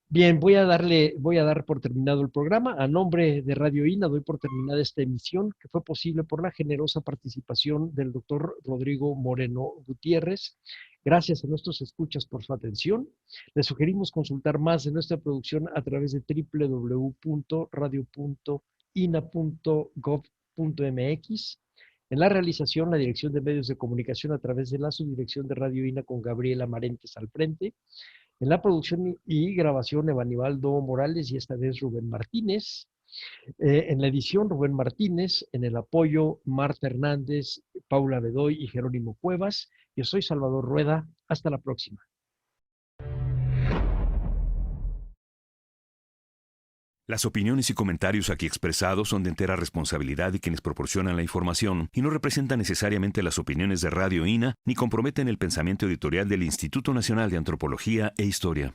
Bien, voy a dar por terminado el programa. A nombre de Radio INA doy por terminada esta emisión que fue posible por la generosa participación del doctor Rodrigo Moreno Gutiérrez. Gracias a nuestros escuchas por su atención. Les sugerimos consultar más de nuestra producción a través de www.radio.ina.gov.mx. En la realización, la Dirección de Medios de Comunicación a través de la Subdirección de Radio INA con Gabriela Marentes al frente. En la producción y grabación, Evanibaldo Morales y esta vez Rubén Martínez. En la edición, Rubén Martínez. En el apoyo, Marta Hernández, Paula Bedoy y Jerónimo Cuevas. Yo soy Salvador Rueda. Hasta la próxima. Las opiniones y comentarios aquí expresados son de entera responsabilidad de quienes proporcionan la información y no representan necesariamente las opiniones de Radio INA ni comprometen el pensamiento editorial del Instituto Nacional de Antropología e Historia.